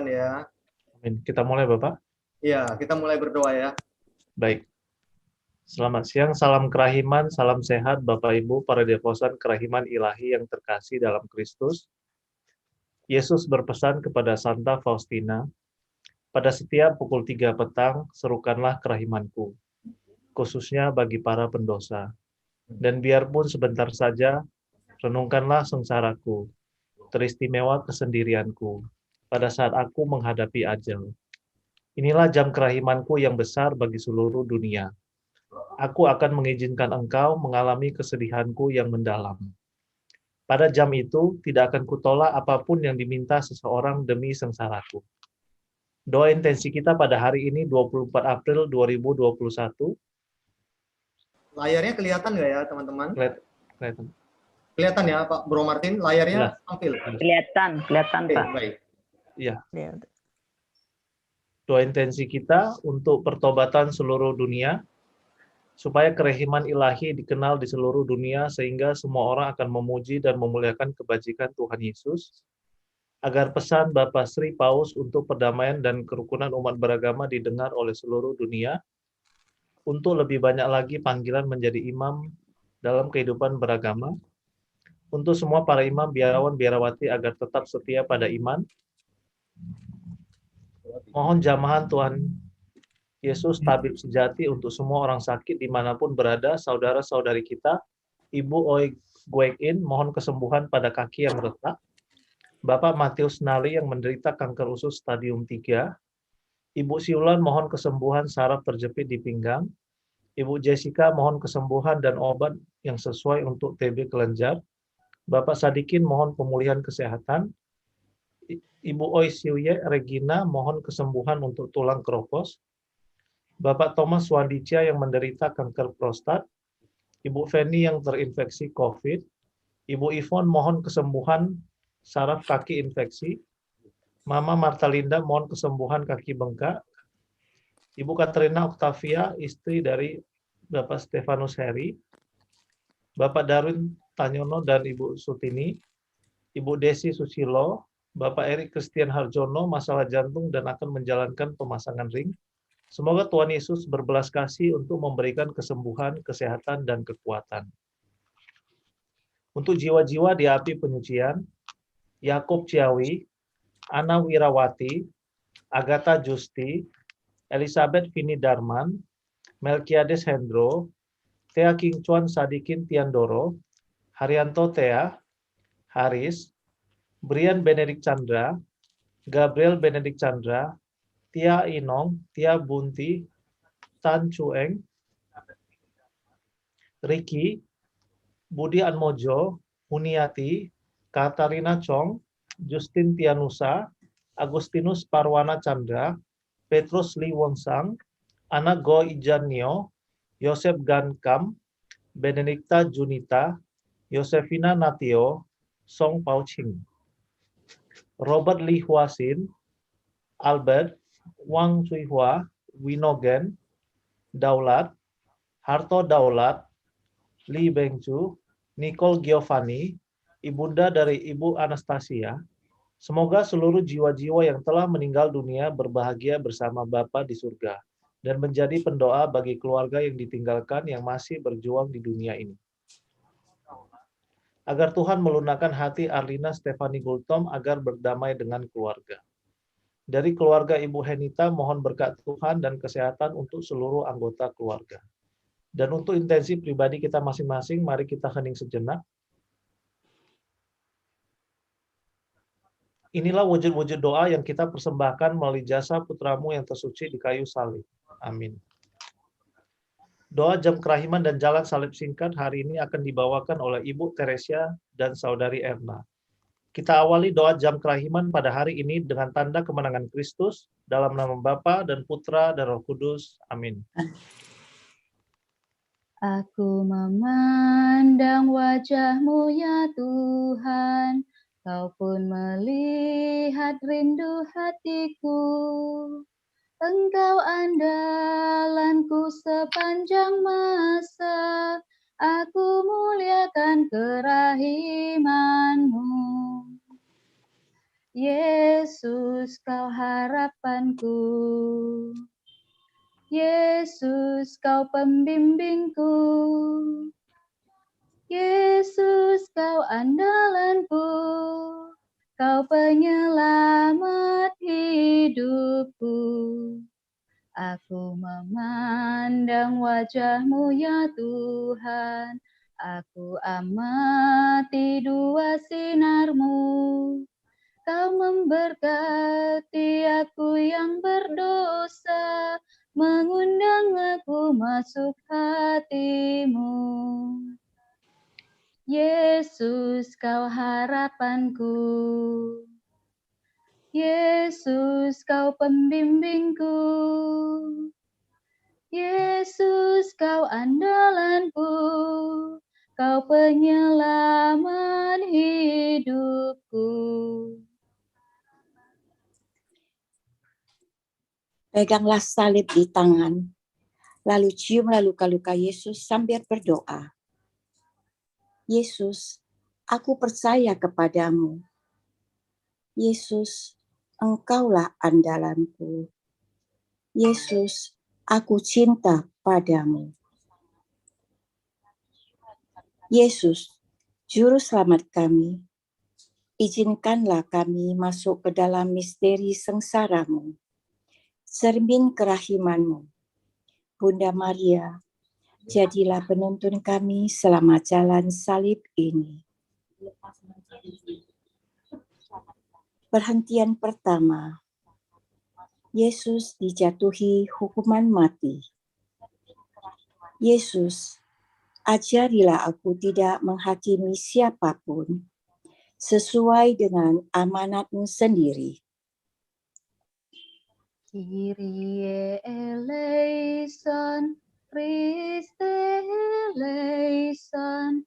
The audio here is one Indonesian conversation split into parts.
ya. Amin. Kita mulai Bapak. Ya, kita mulai berdoa ya. Baik. Selamat siang, salam kerahiman, salam sehat Bapak Ibu, para devosan kerahiman ilahi yang terkasih dalam Kristus. Yesus berpesan kepada Santa Faustina, pada setiap pukul 3 petang, serukanlah kerahimanku, khususnya bagi para pendosa. Dan biarpun sebentar saja, renungkanlah sengsaraku, teristimewa kesendirianku, pada saat aku menghadapi ajal. Inilah jam kerahimanku yang besar bagi seluruh dunia. Aku akan mengizinkan engkau mengalami kesedihanku yang mendalam. Pada jam itu, tidak akan kutolak apapun yang diminta seseorang demi sengsaraku. Doa intensi kita pada hari ini, 24 April 2021. Layarnya kelihatan nggak ya, teman-teman? Kelihatan. Kelihatan ya, Pak Bro Martin, layarnya tampil. Kelihatan Pak. Baik. Iya. Doa intensi kita untuk pertobatan seluruh dunia, supaya kerahiman ilahi dikenal di seluruh dunia sehingga semua orang akan memuji dan memuliakan kebajikan Tuhan Yesus, agar pesan Bapak Sri Paus untuk perdamaian dan kerukunan umat beragama didengar oleh seluruh dunia, untuk lebih banyak lagi panggilan menjadi imam dalam kehidupan beragama, untuk semua para imam, biarawan, biarawati agar tetap setia pada iman. Mohon jamahan Tuhan Yesus tabib sejati untuk semua orang sakit dimanapun berada, saudara-saudari kita, Ibu Oi Guek In, mohon kesembuhan pada kaki yang retak, Bapak Matius Nali yang menderita kanker usus stadium 3, Ibu Siulan mohon kesembuhan saraf terjepit di pinggang, Ibu Jessica mohon kesembuhan dan obat yang sesuai untuk TB kelenjar, Bapak Sadikin mohon pemulihan kesehatan, Ibu Oi Siuye Regina mohon kesembuhan untuk tulang keropos, Bapak Thomas Wandicia yang menderita kanker prostat, Ibu Feni yang terinfeksi COVID, Ibu Ivon mohon kesembuhan saraf kaki infeksi, Mama Martalinda mohon kesembuhan kaki bengkak, Ibu Katrina Octavia, istri dari Bapak Stefanus Heri, Bapak Darwin Tanyono dan Ibu Sutini, Ibu Desi Susilo, Bapak Erik Christian Harjono, masalah jantung dan akan menjalankan pemasangan ring. Semoga Tuhan Yesus berbelas kasih untuk memberikan kesembuhan, kesehatan, dan kekuatan. Untuk jiwa-jiwa di api penyucian, Yakob Ciawi, Ana Wirawati, Agatha Justi, Elizabeth Vini Darman, Melkiades Hendro, Thea King Chuan Sadikin Tiandoro, Haryanto Thea, Haris, Brian Benedict Chandra, Gabriel Benedict Chandra, Tia Inong, Tia Bunti, Tan Chueng, Ricky, Budi Anmojo, Huniati, Katarina Chong, Justin Tianusa, Agustinus Parwana Chandra, Petrus Lee Wongsang, Ana Go Ijanio, Yosef Gankam, Benedikta Junita, Yosefina Natio, Song Pao Ching, Robert Lee Huasin, Albert, Wang Cuihua, Winogen, Daulat, Harto Daulat, Lee Bengcu, Nicole Giovanni, ibunda dari Ibu Anastasia. Semoga seluruh jiwa-jiwa yang telah meninggal dunia berbahagia bersama Bapa di surga dan menjadi pendoa bagi keluarga yang ditinggalkan yang masih berjuang di dunia ini. Agar Tuhan melunakkan hati Arlina Stefani Gultom agar berdamai dengan keluarga. Dari keluarga Ibu Henita, mohon berkat Tuhan dan kesehatan untuk seluruh anggota keluarga. Dan untuk intensi pribadi kita masing-masing, mari kita hening sejenak. Inilah wujud-wujud doa yang kita persembahkan melalui jasa putramu yang tersuci di kayu salib. Amin. Doa jam kerahiman dan jalan salib singkat hari ini akan dibawakan oleh Ibu Teresia dan Saudari Erna. Kita awali doa jam kerahiman pada hari ini dengan tanda kemenangan Kristus dalam nama Bapa dan Putra dan Roh Kudus. Amin. Aku memandang wajah-Mu ya Tuhan, Kau pun melihat rindu hatiku. Engkau andalanku sepanjang masa, aku muliakan kerahiman-Mu. Yesus, kau harapanku. Yesus, kau pembimbingku. Yesus, kau andalanku. Kau penyelamat hidupku. Aku memandang wajah-Mu ya Tuhan. Aku amati dua sinar-Mu. Kau memberkati aku yang berdosa, mengundang aku masuk hati-Mu. Yesus, kau harapanku. Yesus, kau pembimbingku. Yesus, kau andalanku. Kau penyelamat hidupku. Peganglah salib di tangan, lalu ciumlah luka-luka Yesus sambil berdoa. Yesus, aku percaya kepadamu. Yesus, Engkaulah andalanku. Yesus, aku cinta padamu. Yesus, Juru Selamat kami, izinkanlah kami masuk ke dalam misteri sengsara-Mu. Cermin kerahiman-Mu. Bunda Maria, jadilah penuntun kami selama jalan salib ini. Perhentian pertama, Yesus dijatuhi hukuman mati. Yesus, ajarilah aku tidak menghakimi siapapun sesuai dengan amanat-Mu sendiri. Kyrie eleison, Christe eleison,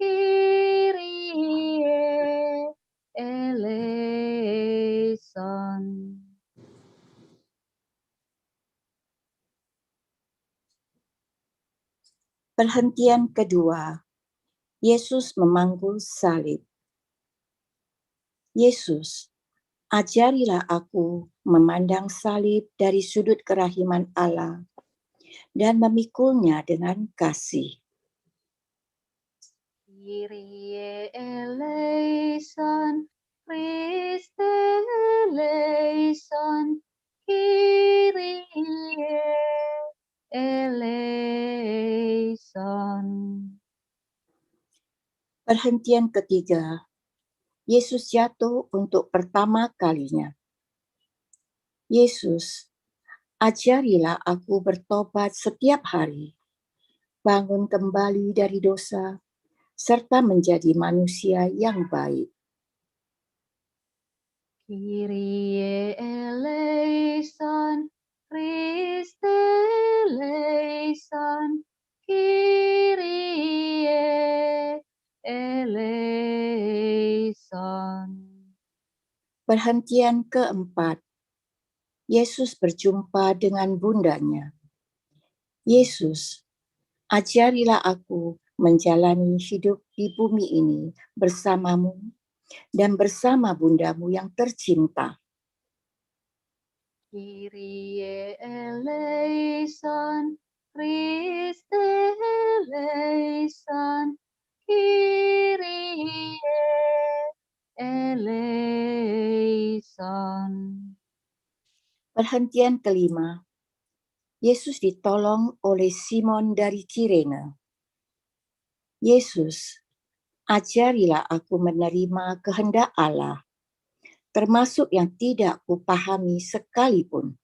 Kyrie eleison. Perhentian kedua, Yesus memanggul salib. Yesus, ajarilah aku memandang salib dari sudut kerahiman Allah dan memikulnya dengan kasih. Kyrie eleison, Christe eleison, Kyrie eleison. Perhentian ketiga, Yesus jatuh untuk pertama kalinya. Yesus, ajarilah aku bertobat setiap hari, bangun kembali dari dosa, serta menjadi manusia yang baik. Kyrie eleison, Christe eleison, Kyrie eleison. Perhentian keempat, Yesus berjumpa dengan bundanya. Yesus, ajarilah aku menjalani hidup di bumi ini bersamamu dan bersama bundamu yang tercinta. Kyrie eleison, Christe eleison, Kyrie eleison. Perhentian kelima, Yesus ditolong oleh Simon dari Kirene. Yesus, ajarilah aku menerima kehendak Allah, termasuk yang tidak kupahami sekalipun.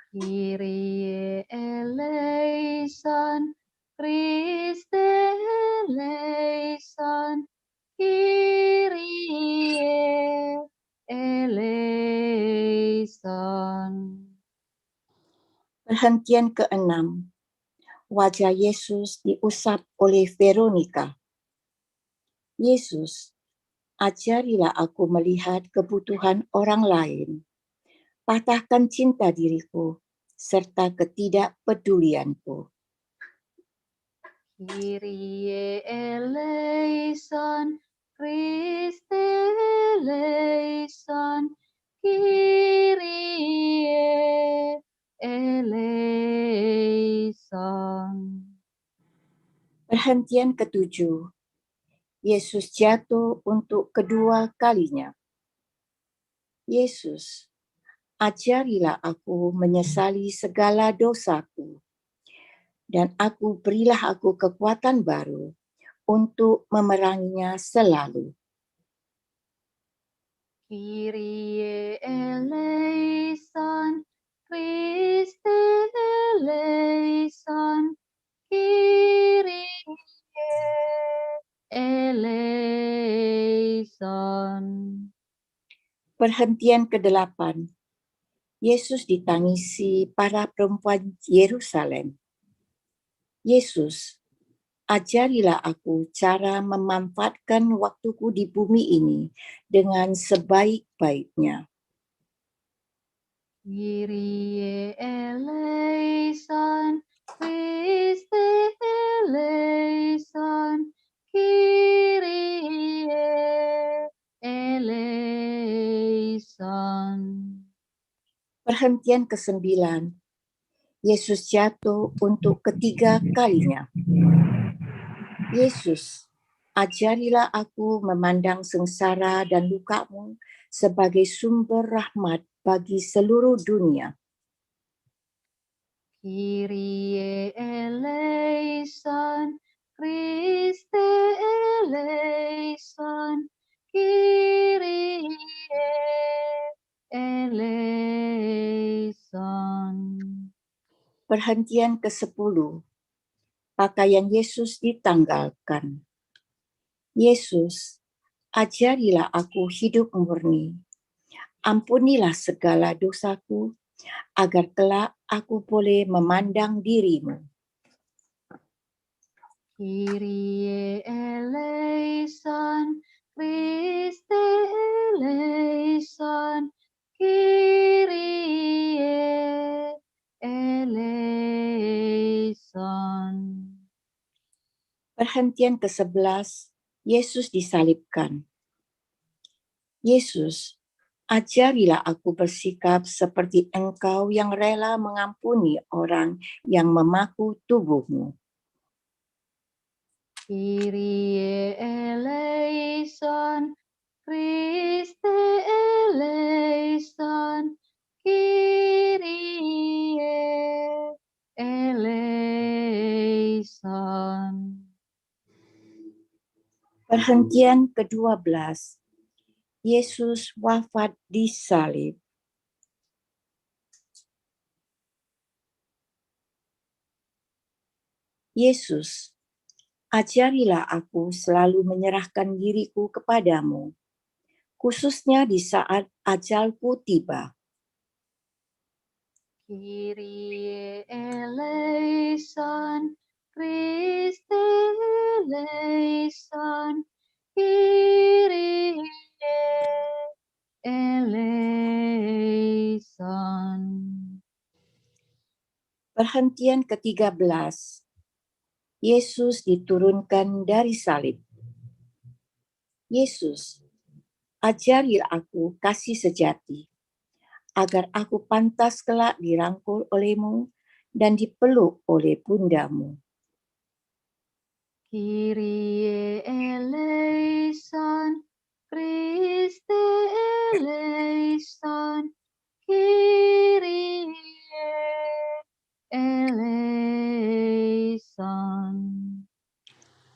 Kyrie eleison, Christe eleison, Kyrie eleison. Perhentian keenam, wajah Yesus diusap oleh Veronica. Yesus, ajarilah aku melihat kebutuhan orang lain. Patahkan cinta diriku serta ketidakpedulianku. Kyrie eleison, Christe eleison, Kyrie eleison. Perhentian ketujuh. Yesus jatuh untuk kedua kalinya. Yesus, ajarilah aku menyesali segala dosaku, dan berilah aku kekuatan baru untuk memeranginya selalu. Kyrie eleison, Christe eleison, Kyrie eleison. Perhentian ke-8. Yesus ditangisi para perempuan Yerusalem. Yesus, ajarilah aku cara memanfaatkan waktuku di bumi ini dengan sebaik-baiknya. Kyrie eleison, Christe eleison, Kyrie eleison. Perhentian ke-9. Yesus jatuh untuk ketiga kalinya. Yesus, ajarilah aku memandang sengsara dan lukamu sebagai sumber rahmat bagi seluruh dunia. Kyrie eleison, Christe eleison, Kyrie eleison. Perhentian ke-10. Pakaian Yesus ditanggalkan. Yesus, ajarilah aku hidup murni. Ampunilah segala dosaku, agar kelak aku boleh memandang dirimu. Kyrie eleison, Christe eleison, Kyrie eleison. Perhentian ke-11. Yesus disalibkan. Yesus, ajarilah aku bersikap seperti Engkau yang rela mengampuni orang yang memaku tubuhmu. Kyrie eleison, Christe eleison, Kyrie eleison. Perhentian ke-12. Yesus wafat di salib. Yesus, ajarilah aku selalu menyerahkan diriku kepadamu, khususnya di saat ajalku tiba. Kyrie eleison, Christe eleison, Kyrie eleison. Perhentian ke-13. Yesus diturunkan dari salib. Yesus, ajarilah aku kasih sejati, agar aku pantas kelak dirangkul olehmu dan dipeluk oleh bundamu. Kyrie eleison, Christe eleison, Kyrie eleison.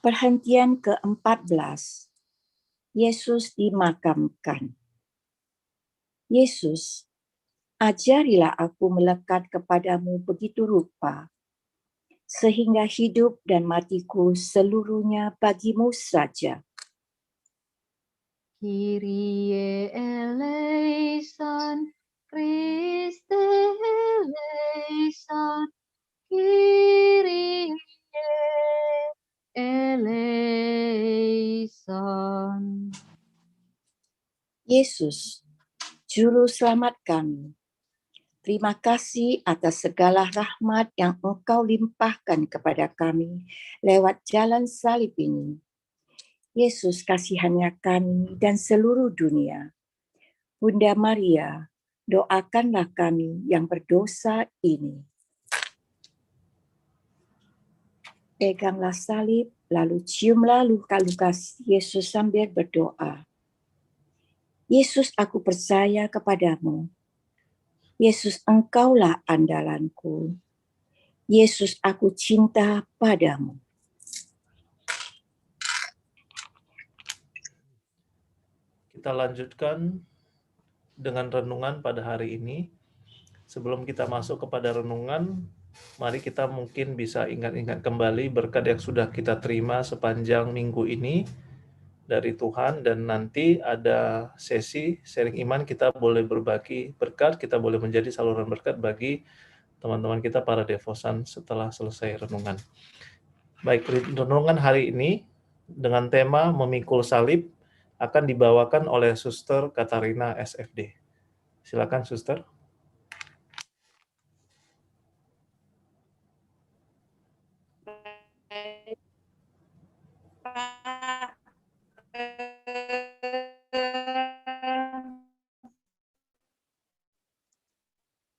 Perhentian ke-14. Yesus dimakamkan. Yesus, ajarilah aku melekat kepadamu begitu rupa, sehingga hidup dan matiku seluruhnya bagimu saja. Kyrie eleison, Christe eleison, Kyrie eleison. Yesus, Juru Selamat kami, terima kasih atas segala rahmat yang Engkau limpahkan kepada kami lewat jalan salib ini. Yesus, kasihannya kami dan seluruh dunia. Bunda Maria, doakanlah kami yang berdosa ini. Peganglah salib, lalu ciumlah luka-luka Yesus sambil berdoa. Yesus, aku percaya kepadamu. Yesus, engkaulah andalanku. Yesus, aku cinta padamu. Kita lanjutkan dengan renungan pada hari ini. Sebelum kita masuk kepada renungan, mari kita mungkin bisa ingat-ingat kembali berkat yang sudah kita terima sepanjang minggu ini dari Tuhan, dan nanti ada sesi sharing iman, kita boleh berbagi berkat, kita boleh menjadi saluran berkat bagi teman-teman kita para devosan setelah selesai renungan. Baik, renungan hari ini dengan tema memikul salib akan dibawakan oleh Suster Katarina SFD. Silakan, Suster.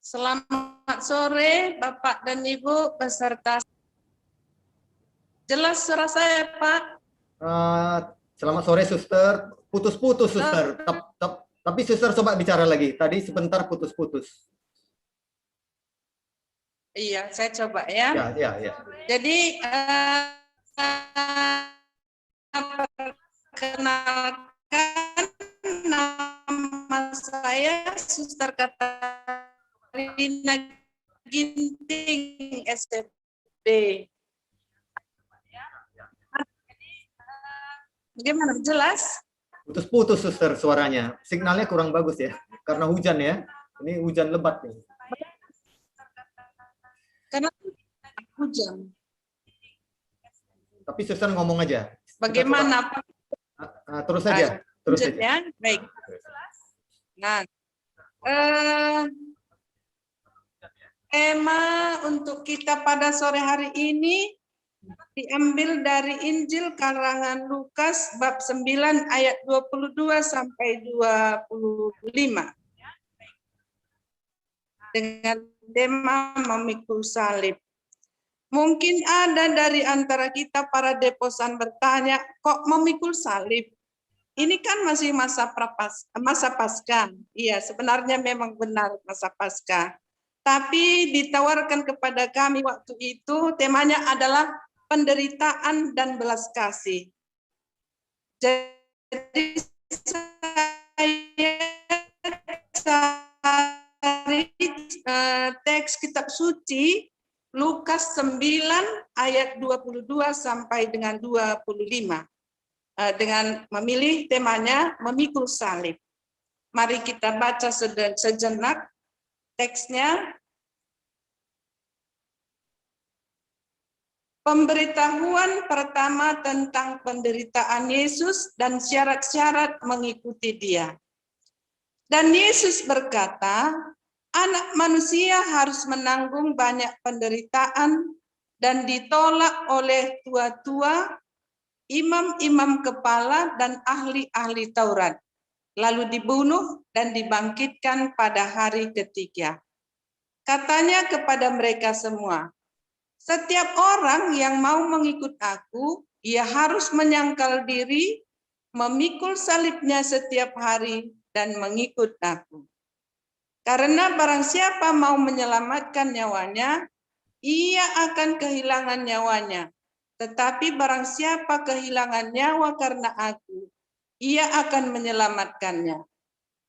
Selamat sore Bapak dan Ibu beserta. Jelas suara saya, Pak? Selamat sore, Suster. Putus-putus, Suster. Tapi Suster coba bicara lagi. Tadi sebentar putus-putus. Iya, saya coba ya. Ya. Jadi, perkenalkan, nama saya Suster Katarina Ginting, SFD. Bagaimana? Jelas? Putus-putus, Suster, suaranya. Signalnya kurang bagus ya. Karena hujan ya. Ini hujan lebat nih. Karena hujan. Tapi Suster ngomong aja. Bagaimana, Pak? Terus saja. Terus saja. Ya, baik. Nah, tema untuk kita pada sore hari ini diambil dari Injil karangan Lukas bab 9 ayat 22 sampai 25. Dengan tema memikul salib. Mungkin ada dari antara kita para devosan bertanya, kok memikul salib? Ini kan masih masa Paskah. Iya, sebenarnya memang benar masa Paskah. Tapi ditawarkan kepada kami waktu itu, temanya adalah penderitaan dan belas kasih. Jadi saya cari teks kitab suci Lukas 9 ayat 22 sampai dengan 25. Dengan memilih temanya memikul salib. Mari kita baca sejenak teksnya. Pemberitahuan pertama tentang penderitaan Yesus dan syarat-syarat mengikuti Dia. Dan Yesus berkata, Anak manusia harus menanggung banyak penderitaan dan ditolak oleh tua-tua, imam-imam kepala, dan ahli-ahli Taurat, lalu dibunuh dan dibangkitkan pada hari ketiga. Katanya kepada mereka semua, setiap orang yang mau mengikut aku, ia harus menyangkal diri, memikul salibnya setiap hari, dan mengikut aku. Karena barang siapa mau menyelamatkan nyawanya, ia akan kehilangan nyawanya. Tetapi barang siapa kehilangan nyawa karena aku, ia akan menyelamatkannya.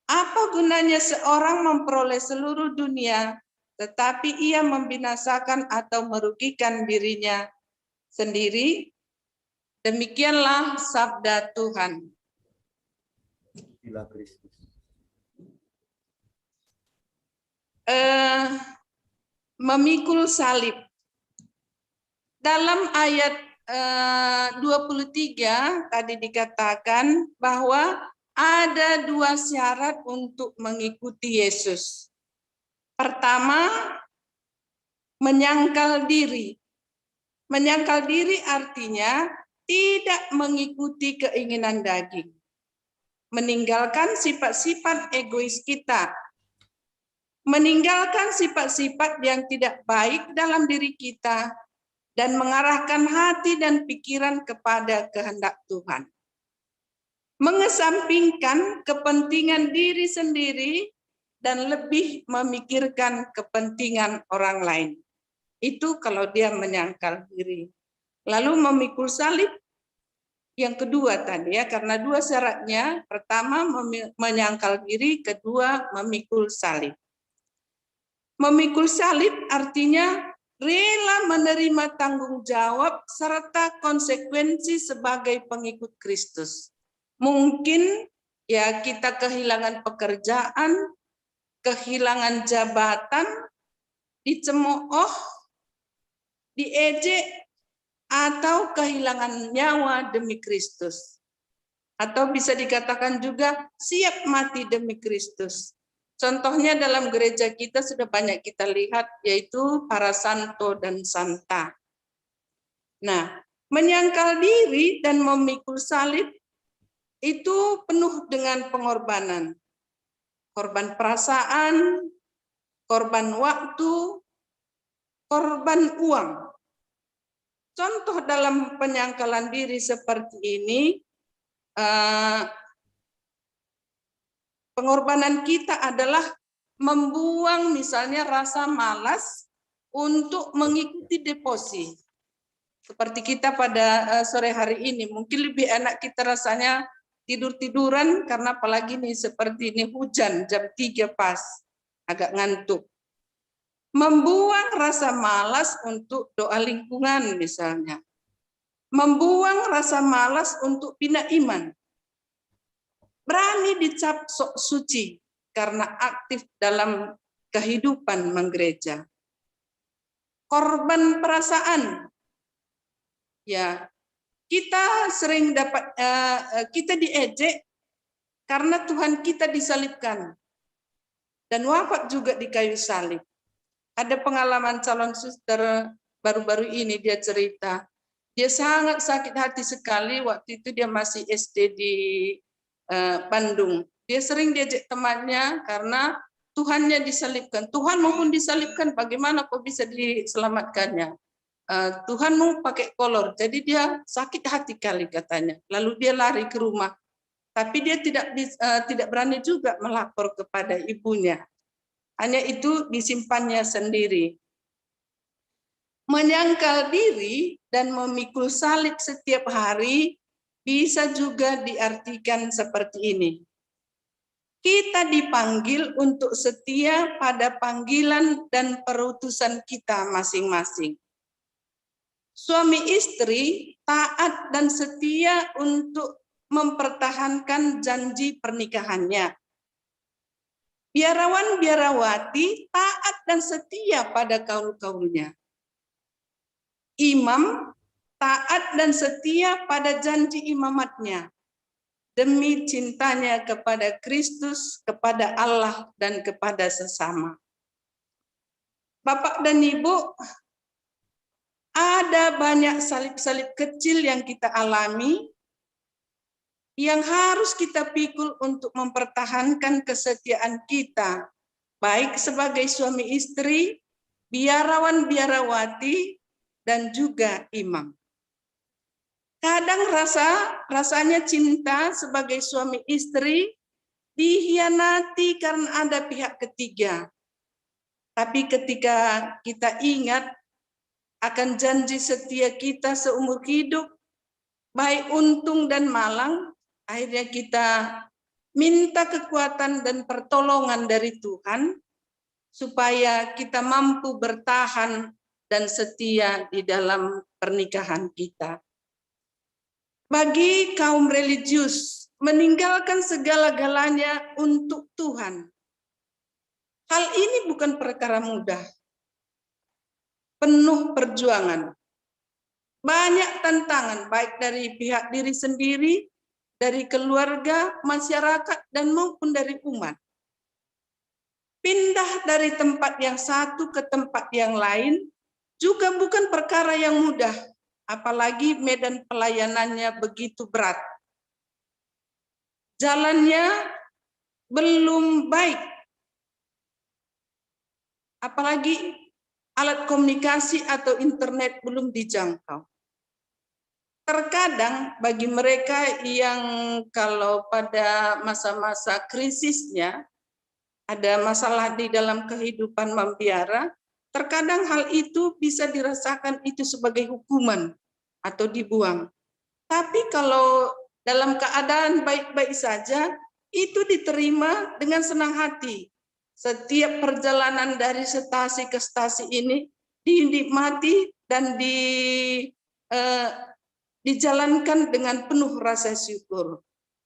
Apa gunanya seorang memperoleh seluruh dunia, tetapi ia membinasakan atau merugikan dirinya sendiri? Demikianlah sabda Tuhan. Bila Kristus. Memikul salib. Dalam ayat 23 tadi dikatakan bahwa ada dua syarat untuk mengikuti Yesus. Pertama, menyangkal diri. Menyangkal diri artinya tidak mengikuti keinginan daging, meninggalkan sifat-sifat egois kita, meninggalkan sifat-sifat yang tidak baik dalam diri kita, dan mengarahkan hati dan pikiran kepada kehendak Tuhan. Mengesampingkan kepentingan diri sendiri dan lebih memikirkan kepentingan orang lain. Itu kalau dia menyangkal diri. Lalu memikul salib, yang kedua tadi ya, karena dua syaratnya, pertama menyangkal diri, kedua memikul salib. Memikul salib artinya rela menerima tanggung jawab serta konsekuensi sebagai pengikut Kristus. Mungkin ya kita kehilangan pekerjaan, kehilangan jabatan, dicemooh, diejek, atau kehilangan nyawa demi Kristus. Atau bisa dikatakan juga siap mati demi Kristus. Contohnya dalam gereja kita sudah banyak kita lihat, yaitu para santo dan santa. Nah, menyangkal diri dan memikul salib itu penuh dengan pengorbanan. Korban perasaan, korban waktu, korban uang. Contoh dalam penyangkalan diri seperti ini, pengorbanan kita adalah membuang misalnya rasa malas untuk mengikuti devosi. Seperti kita pada sore hari ini, mungkin lebih enak kita rasanya tidur-tiduran, karena apalagi nih seperti ini hujan jam 3 pas, agak ngantuk. Membuang rasa malas untuk doa lingkungan misalnya. Membuang rasa malas untuk bina iman. Berani dicap sok suci karena aktif dalam kehidupan menggereja. Korban perasaan. Ya, kita sering dapat kita diejek karena Tuhan kita disalibkan dan wafat juga di kayu salib. Ada pengalaman calon suster baru-baru ini, dia cerita, dia sangat sakit hati sekali waktu itu dia masih SD di Bandung. Dia sering diajak temannya karena Tuhannya disalibkan. Tuhanmu pun disalibkan, bagaimana kok bisa diselamatkannya? Tuhanmu pakai kolor, jadi dia sakit hati kali katanya. Lalu dia lari ke rumah, tapi dia tidak berani juga melapor kepada ibunya. Hanya itu disimpannya sendiri. Menyangkal diri dan memikul salib setiap hari bisa juga diartikan seperti ini. Kita dipanggil untuk setia pada panggilan dan perutusan kita masing-masing. Suami istri taat dan setia untuk mempertahankan janji pernikahannya. Biarawan-biarawati taat dan setia pada kaul-kaulnya. Imam taat dan setia pada janji imamatnya demi cintanya kepada Kristus, kepada Allah, dan kepada sesama. Bapak dan Ibu, ada banyak salib-salib kecil yang kita alami, yang harus kita pikul untuk mempertahankan kesetiaan kita, baik sebagai suami istri, biarawan-biarawati, dan juga imam. Kadang rasanya cinta sebagai suami istri dihianati karena ada pihak ketiga. Tapi ketika kita ingat akan janji setia kita seumur hidup, baik untung dan malang, akhirnya kita minta kekuatan dan pertolongan dari Tuhan supaya kita mampu bertahan dan setia di dalam pernikahan kita. Bagi kaum religius, meninggalkan segala-galanya untuk Tuhan. Hal ini bukan perkara mudah. Penuh perjuangan. Banyak tantangan, baik dari pihak diri sendiri, dari keluarga, masyarakat, dan maupun dari umat. Pindah dari tempat yang satu ke tempat yang lain juga bukan perkara yang mudah. apalagi medan pelayanannya begitu berat. Jalannya belum baik, apalagi alat komunikasi atau internet belum dijangkau. Terkadang bagi mereka yang kalau pada masa-masa krisisnya ada masalah di dalam kehidupan membiara, terkadang hal itu bisa dirasakan itu sebagai hukuman atau dibuang. Tapi kalau dalam keadaan baik-baik saja, itu diterima dengan senang hati. Setiap perjalanan dari stasi ke stasi ini dinikmati dan dijalankan dengan penuh rasa syukur.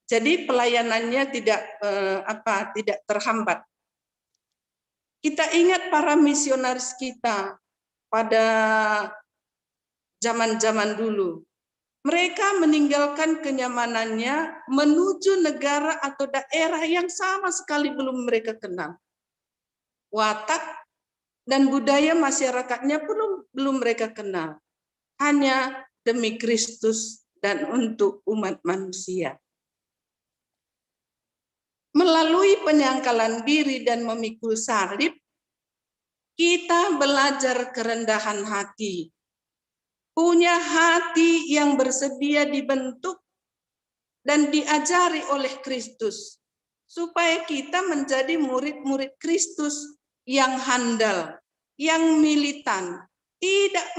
Jadi pelayanannya tidak terhambat. Kita ingat para misionaris kita pada zaman-zaman dulu. Mereka meninggalkan kenyamanannya menuju negara atau daerah yang sama sekali belum mereka kenal. Watak dan budaya masyarakatnya belum mereka kenal. Hanya demi Kristus dan untuk umat manusia. Melalui penyangkalan diri dan memikul salib, kita belajar kerendahan hati. Punya hati yang bersedia dibentuk dan diajari oleh Kristus, supaya kita menjadi murid-murid Kristus yang handal, yang militan, tidak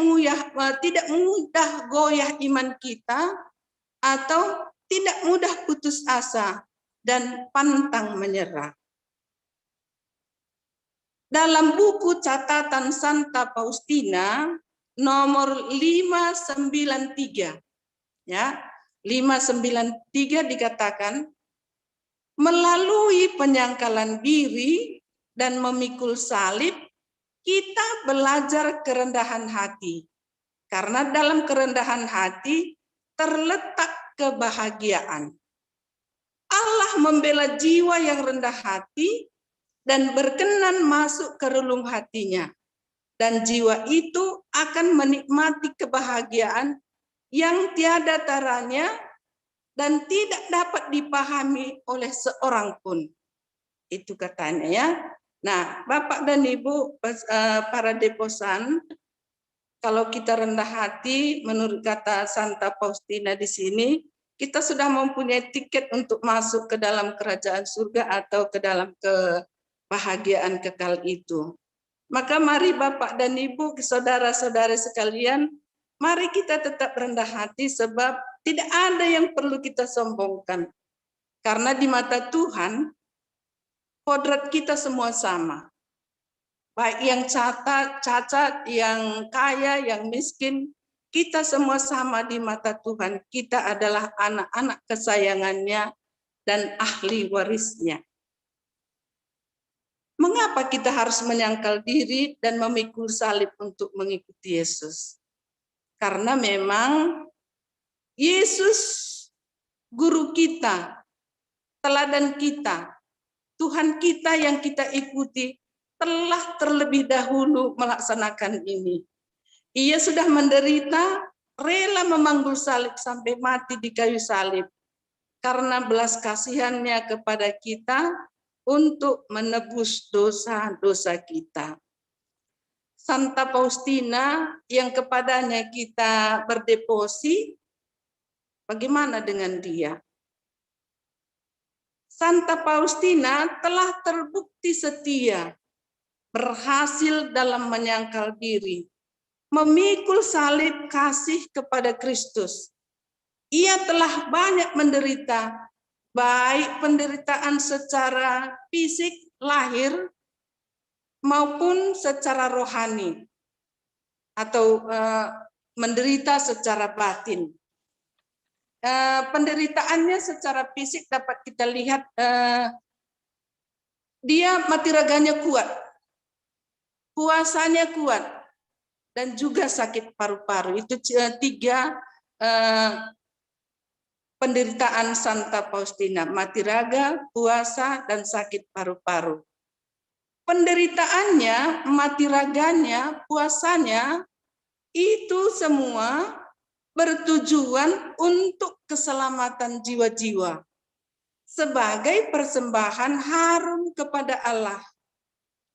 mudah goyah iman kita, atau tidak mudah putus asa dan pantang menyerah. Dalam buku catatan Santa Faustina nomor 593, ya, 593 dikatakan, melalui penyangkalan diri dan memikul salib, kita belajar kerendahan hati. Karena dalam kerendahan hati terletak kebahagiaan. Allah membela jiwa yang rendah hati dan berkenan masuk ke relung hatinya. Dan jiwa itu akan menikmati kebahagiaan yang tiada taranya dan tidak dapat dipahami oleh seorang pun. Itu katanya ya. Nah, Bapak dan Ibu para deposan, kalau kita rendah hati menurut kata Santa Faustina di sini, kita sudah mempunyai tiket untuk masuk ke dalam kerajaan surga atau ke dalam kebahagiaan kekal itu. Maka mari Bapak dan Ibu, saudara-saudara sekalian, mari kita tetap rendah hati sebab tidak ada yang perlu kita sombongkan. Karena di mata Tuhan, kodrat kita semua sama. Baik yang cacat, yang kaya, yang miskin, kita semua sama di mata Tuhan. Kita adalah anak-anak kesayangannya dan ahli warisnya. Mengapa kita harus menyangkal diri dan memikul salib untuk mengikuti Yesus? Karena memang Yesus guru kita, teladan kita, Tuhan kita yang kita ikuti telah terlebih dahulu melaksanakan ini. Ia sudah menderita, rela memanggul salib sampai mati di kayu salib karena belas kasihannya kepada kita untuk menebus dosa-dosa kita. Santa Faustina yang kepadanya kita berdeposi, bagaimana dengan dia? Santa Faustina telah terbukti setia, berhasil dalam menyangkal diri, memikul salib kasih kepada Kristus. Ia telah banyak menderita, baik penderitaan secara fisik lahir maupun secara rohani atau menderita secara batin. Penderitaannya secara fisik dapat kita lihat, dia mati raganya kuat, puasanya kuat, dan juga sakit paru-paru. Itu tiga penderitaan Santa Faustina: mati raga, puasa, dan sakit paru-paru. Penderitaannya, mati raganya, puasanya, itu semua bertujuan untuk keselamatan jiwa-jiwa sebagai persembahan harum kepada Allah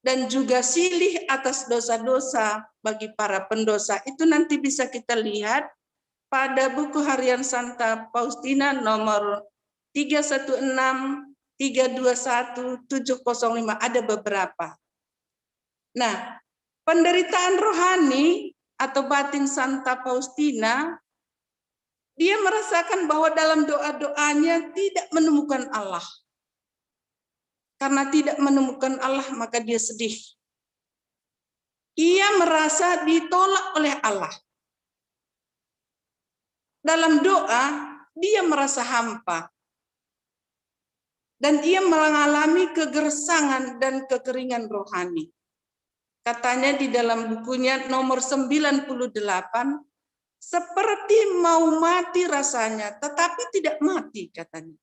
dan juga silih atas dosa-dosa bagi para pendosa. Itu nanti bisa kita lihat pada buku harian Santa Faustina nomor 316, 321, 705, ada beberapa. Nah, penderitaan rohani atau batin Santa Faustina, dia merasakan bahwa dalam doa-doanya tidak menemukan Allah. Karena tidak menemukan Allah, maka dia sedih. Ia merasa ditolak oleh Allah. Dalam doa, dia merasa hampa. Dan ia mengalami kegersangan dan kekeringan rohani. Katanya di dalam bukunya nomor 98, seperti mau mati rasanya, tetapi tidak mati katanya.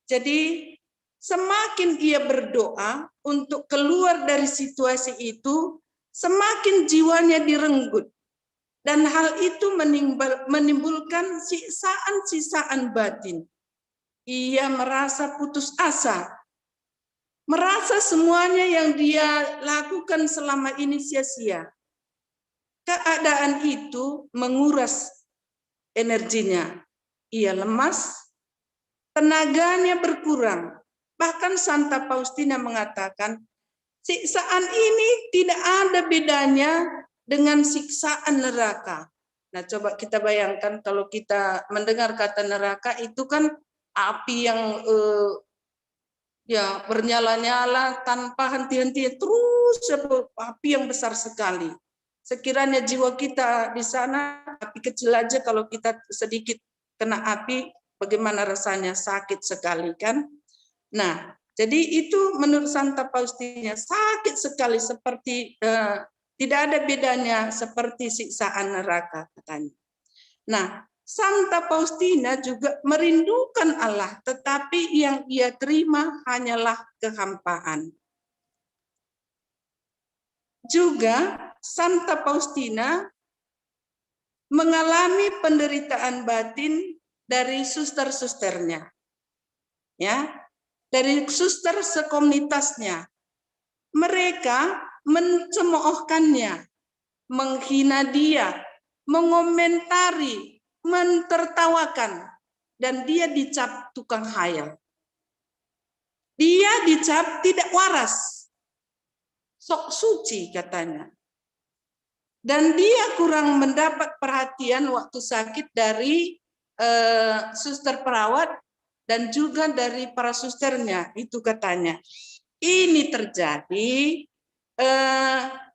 Jadi semakin ia berdoa untuk keluar dari situasi itu, semakin jiwanya direnggut. Dan hal itu menimbulkan siksaan-siksaan batin. Ia merasa putus asa. Merasa semuanya yang dia lakukan selama ini sia-sia. Keadaan itu menguras energinya. Ia lemas, tenaganya berkurang. Bahkan Santa Faustina mengatakan, siksaan ini tidak ada bedanya dengan siksaan neraka. Nah, coba kita bayangkan kalau kita mendengar kata neraka itu kan api yang ya bernyala-nyala tanpa henti-henti, terus api yang besar sekali. Sekiranya jiwa kita di sana, api kecil aja kalau kita sedikit kena api, bagaimana rasanya, sakit sekali kan? Nah, jadi itu menurut Santa Faustina sakit sekali, seperti tidak ada bedanya seperti siksaan neraka katanya. Nah, Santa Faustina juga merindukan Allah, tetapi yang ia terima hanyalah kehampaan. Juga Santa Faustina mengalami penderitaan batin dari suster-susternya. Ya, dari suster sekomunitasnya. Mereka mencemoohkannya, menghina dia, mengomentari, mentertawakan, dan dia dicap tukang hayal. Dia dicap tidak waras, sok suci katanya. Dan dia kurang mendapat perhatian waktu sakit dari suster perawat dan juga dari para susternya, itu katanya. Ini terjadi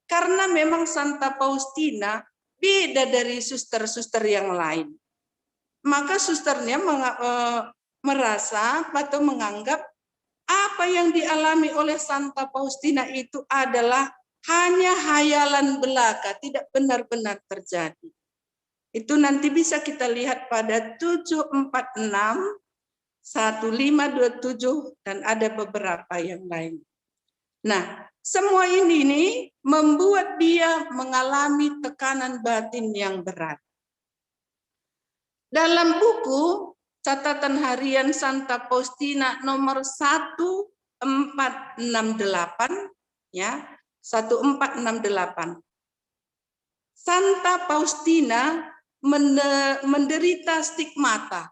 karena memang Santa Faustina beda dari suster-suster yang lain. Maka susternya merasa atau menganggap apa yang dialami oleh Santa Faustina itu adalah hanya hayalan belaka, tidak benar-benar terjadi. Itu nanti bisa kita lihat pada 746, 1527, dan ada beberapa yang lain. Nah, semua ini membuat dia mengalami tekanan batin yang berat. Dalam buku catatan harian Santa Faustina nomor 1468, ya, 1468. Santa Faustina menderita stigmata.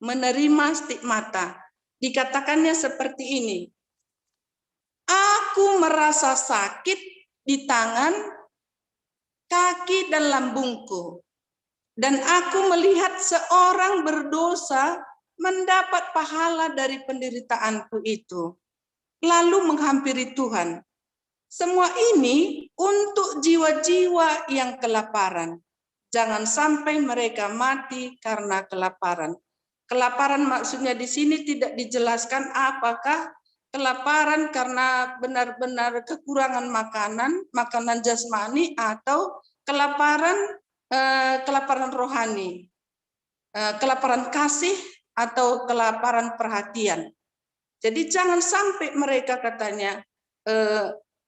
Menerima stigmata. Dikatakannya seperti ini. Aku merasa sakit di tangan, kaki, dan lambungku. Dan aku melihat seorang berdosa mendapat pahala dari penderitaanku itu. Lalu menghampiri Tuhan. Semua ini untuk jiwa-jiwa yang kelaparan. Jangan sampai mereka mati karena kelaparan. Kelaparan maksudnya di sini tidak dijelaskan apakah kelaparan karena benar-benar kekurangan makanan jasmani, atau kelaparan rohani, kelaparan kasih atau kelaparan perhatian. Jadi jangan sampai mereka katanya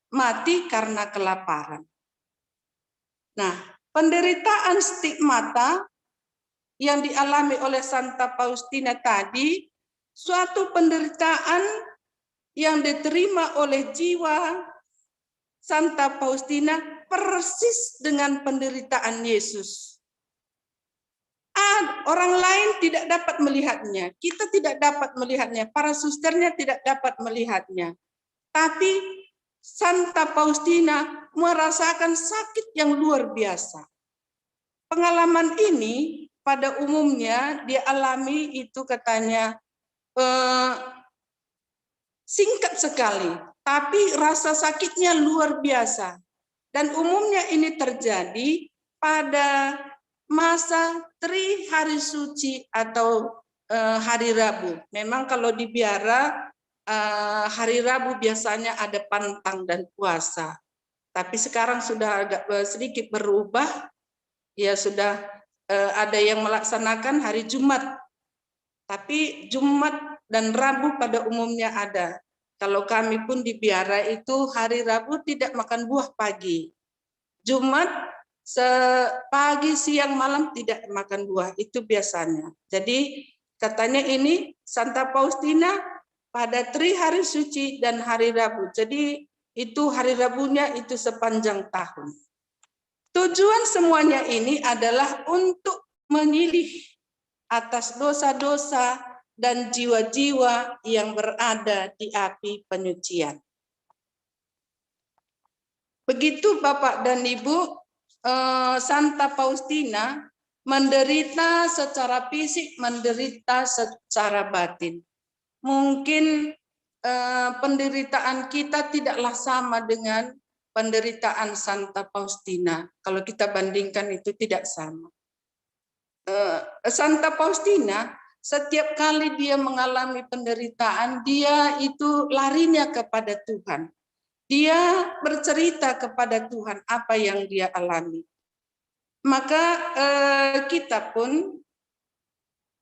mati karena kelaparan. Nah, penderitaan stigmata yang dialami oleh Santa Faustina tadi, suatu penderitaan yang diterima oleh jiwa Santa Faustina persis dengan penderitaan Yesus. Orang lain tidak dapat melihatnya, kita tidak dapat melihatnya, para susternya tidak dapat melihatnya. Tapi Santa Faustina merasakan sakit yang luar biasa. Pengalaman ini pada umumnya dia alami itu katanya singkat sekali, tapi rasa sakitnya luar biasa. Dan umumnya ini terjadi pada masa Hari Suci atau hari Rabu. Memang kalau di biara hari Rabu biasanya ada pantang dan puasa. Tapi sekarang sudah agak sedikit berubah, ya sudah ada yang melaksanakan hari Jumat. Tapi Jumat dan Rabu pada umumnya ada. Kalau kami pun di biara itu hari Rabu tidak makan buah pagi. Jumat pagi, siang, malam tidak makan buah, itu biasanya. Jadi katanya ini Santa Faustina pada Hari Suci dan hari Rabu. Jadi itu hari Rabunya itu sepanjang tahun. Tujuan semuanya ini adalah untuk menyilih atas dosa-dosa dan jiwa-jiwa yang berada di api penyucian. Begitu Bapak dan Ibu, Santa Faustina menderita secara fisik, menderita secara batin. Mungkin penderitaan kita tidaklah sama dengan penderitaan Santa Faustina. Kalau kita bandingkan itu tidak sama. Santa Faustina setiap kali dia mengalami penderitaan, dia itu larinya kepada Tuhan. Dia bercerita kepada Tuhan apa yang dia alami. Maka kita pun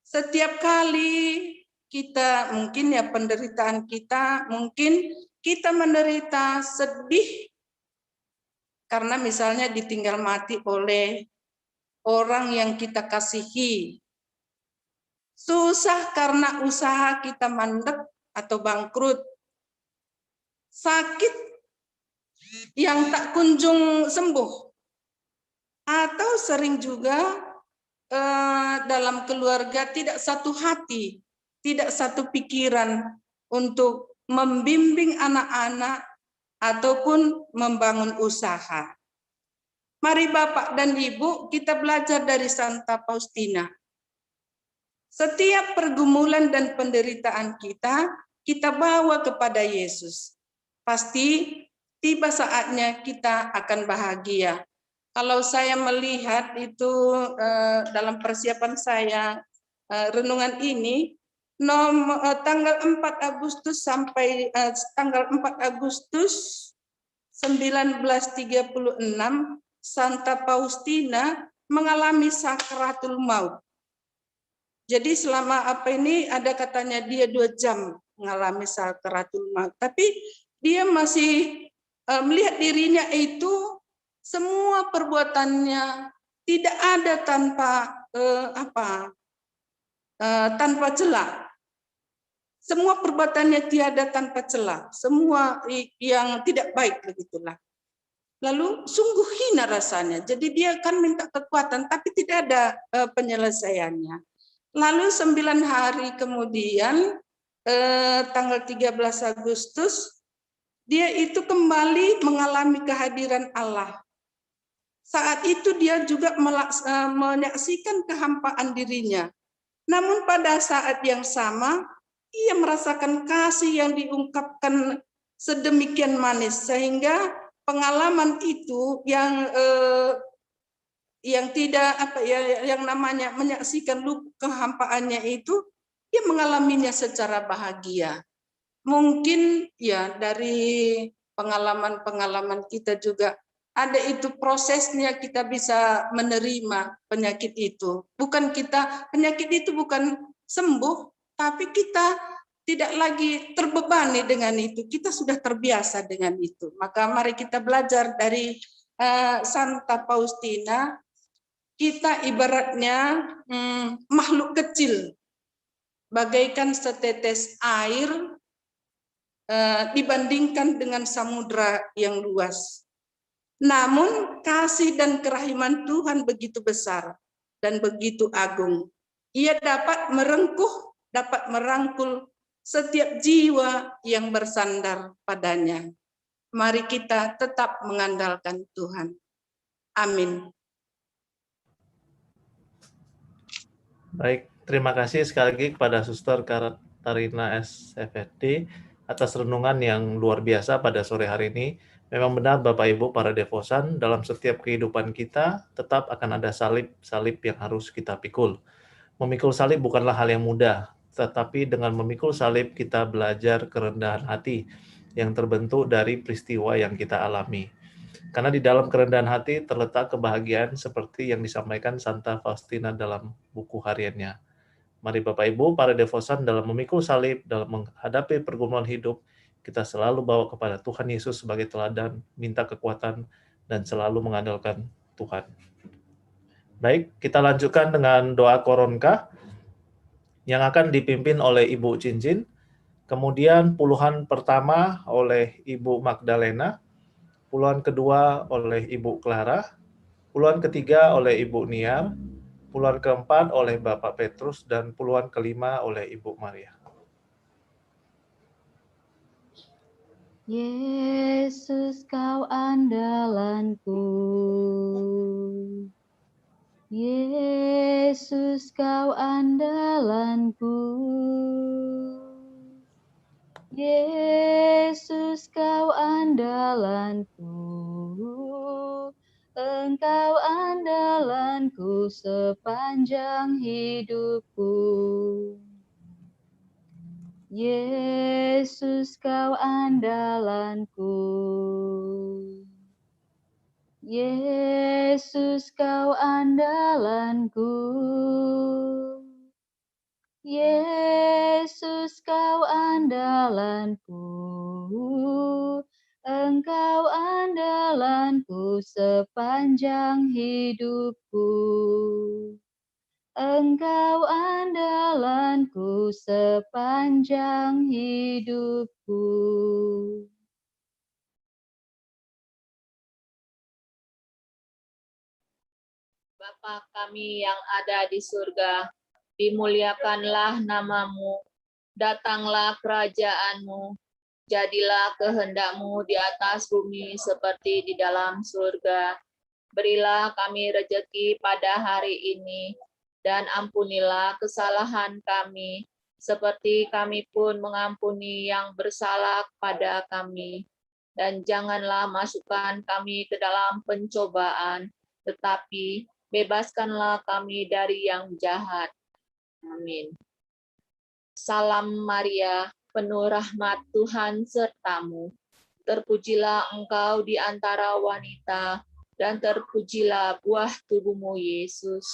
setiap kali kita mungkin ya penderitaan kita, mungkin kita menderita sedih karena misalnya ditinggal mati oleh orang yang kita kasihi. Susah karena usaha kita mandek atau bangkrut. Sakit yang tak kunjung sembuh. Atau sering juga dalam keluarga tidak satu hati, tidak satu pikiran untuk membimbing anak-anak ataupun membangun usaha. Mari Bapak dan Ibu kita belajar dari Santa Faustina. Setiap pergumulan dan penderitaan kita bawa kepada Yesus. Pasti tiba saatnya kita akan bahagia. Kalau saya melihat itu dalam persiapan saya renungan ini, tanggal 4 Agustus sampai tanggal 4 Agustus 1936, Santa Faustina mengalami sakratul maut. Jadi selama ada katanya dia 2 jam mengalami sakratul maut. Tapi dia masih melihat dirinya itu semua perbuatannya tidak ada tanpa celah. Semua perbuatannya tiada tanpa celah. Semua yang tidak baik begitulah. Lalu sungguh hina rasanya. Jadi dia kan minta kekuatan tapi tidak ada penyelesaiannya. Lalu 9 hari kemudian, tanggal 13 Agustus, dia itu kembali mengalami kehadiran Allah. Saat itu dia juga menyaksikan kehampaan dirinya. Namun pada saat yang sama, ia merasakan kasih yang diungkapkan sedemikian manis, sehingga pengalaman itu yang tidak yang namanya menyaksikan kehampaannya itu dia mengalaminya secara bahagia. Mungkin ya dari pengalaman-pengalaman kita juga ada itu prosesnya kita bisa menerima penyakit itu. Penyakit itu bukan sembuh, tapi kita tidak lagi terbebani dengan itu. Kita sudah terbiasa dengan itu. Maka mari kita belajar dari Santa Faustina kita ibaratnya makhluk kecil, bagaikan setetes air dibandingkan dengan samudra yang luas. Namun kasih dan kerahiman Tuhan begitu besar dan begitu agung. Ia dapat merengkuh, dapat merangkul setiap jiwa yang bersandar padanya. Mari kita tetap mengandalkan Tuhan. Amin. Baik, terima kasih sekali lagi kepada Suster Katarina SFD atas renungan yang luar biasa pada sore hari ini. Memang benar Bapak Ibu para devosan, dalam setiap kehidupan kita tetap akan ada salib-salib yang harus kita pikul. Memikul salib bukanlah hal yang mudah, tetapi dengan memikul salib kita belajar kerendahan hati yang terbentuk dari peristiwa yang kita alami. Karena di dalam kerendahan hati terletak kebahagiaan seperti yang disampaikan Santa Faustina dalam buku hariannya. Mari Bapak Ibu, para devosan dalam memikul salib, dalam menghadapi pergumulan hidup, kita selalu bawa kepada Tuhan Yesus sebagai teladan, minta kekuatan, dan selalu mengandalkan Tuhan. Baik, kita lanjutkan dengan doa koronka yang akan dipimpin oleh Ibu Cincin, kemudian puluhan pertama oleh Ibu Magdalena, puluhan kedua oleh Ibu Clara, puluhan ketiga oleh Ibu Niar, puluhan keempat oleh Bapak Petrus, dan puluhan kelima oleh Ibu Maria. Yesus kau andalanku, Yesus kau andalanku, Yesus kau andalanku, Engkau andalanku sepanjang hidupku. Yesus kau andalanku, Yesus kau andalanku, Yesus kau andalanku, Engkau andalanku sepanjang hidupku. Engkau andalanku sepanjang hidupku. Bapa kami yang ada di surga, dimuliakanlah namamu, datanglah kerajaanmu, jadilah kehendakmu di atas bumi seperti di dalam surga. Berilah kami rejeki pada hari ini, dan ampunilah kesalahan kami, seperti kami pun mengampuni yang bersalah pada kami. Dan janganlah masukkan kami ke dalam pencobaan, tetapi bebaskanlah kami dari yang jahat. Amin. Salam Maria, penuh rahmat Tuhan sertamu. Terpujilah engkau di antara wanita, dan terpujilah buah tubuhmu, Yesus.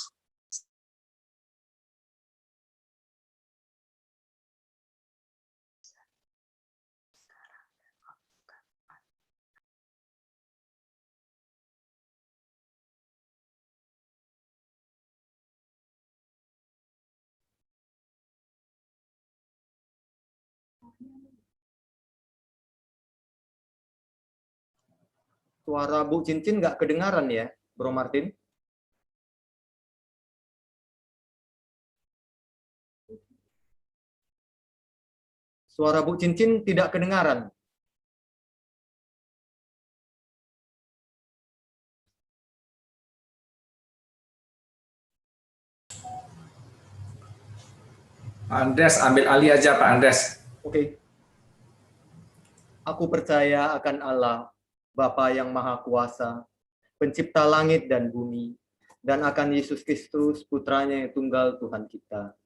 Suara Bu Cincin nggak kedengaran ya, Bro Martin? Suara Bu Cincin tidak kedengaran. Pak Andres, ambil alih aja Pak Andres. Oke. Aku percaya akan Allah, Bapa yang Maha Kuasa, pencipta langit dan bumi, dan akan Yesus Kristus, putranya yang tunggal Tuhan kita,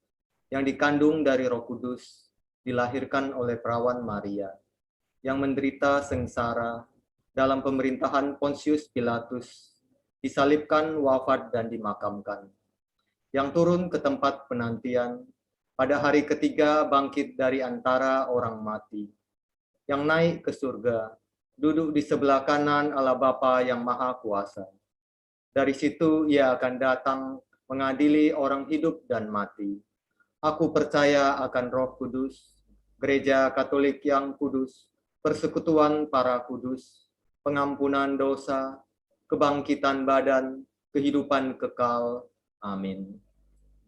yang dikandung dari Roh Kudus, dilahirkan oleh perawan Maria, yang menderita sengsara dalam pemerintahan Pontius Pilatus, disalibkan, wafat, dan dimakamkan, yang turun ke tempat penantian, pada hari ketiga bangkit dari antara orang mati, yang naik ke surga, duduk di sebelah kanan Allah Bapa yang Maha Kuasa, Dari situ ia akan datang mengadili orang hidup dan mati. Aku percaya akan Roh Kudus, Gereja Katolik yang kudus, persekutuan para kudus, pengampunan dosa, kebangkitan badan, kehidupan kekal. Amin.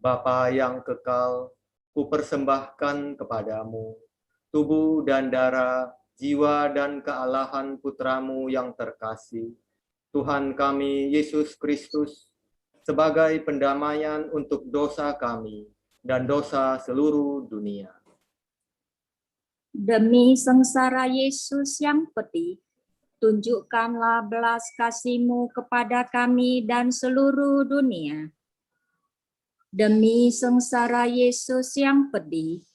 Bapa yang kekal, kupersembahkan kepadamu tubuh dan darah, jiwa dan kealahan putramu yang terkasih, Tuhan kami Yesus Kristus, sebagai pendamaian untuk dosa kami dan dosa seluruh dunia. Demi sengsara Yesus yang pedih, tunjukkanlah belas kasih-Mu kepada kami dan seluruh dunia. Demi sengsara Yesus yang pedih,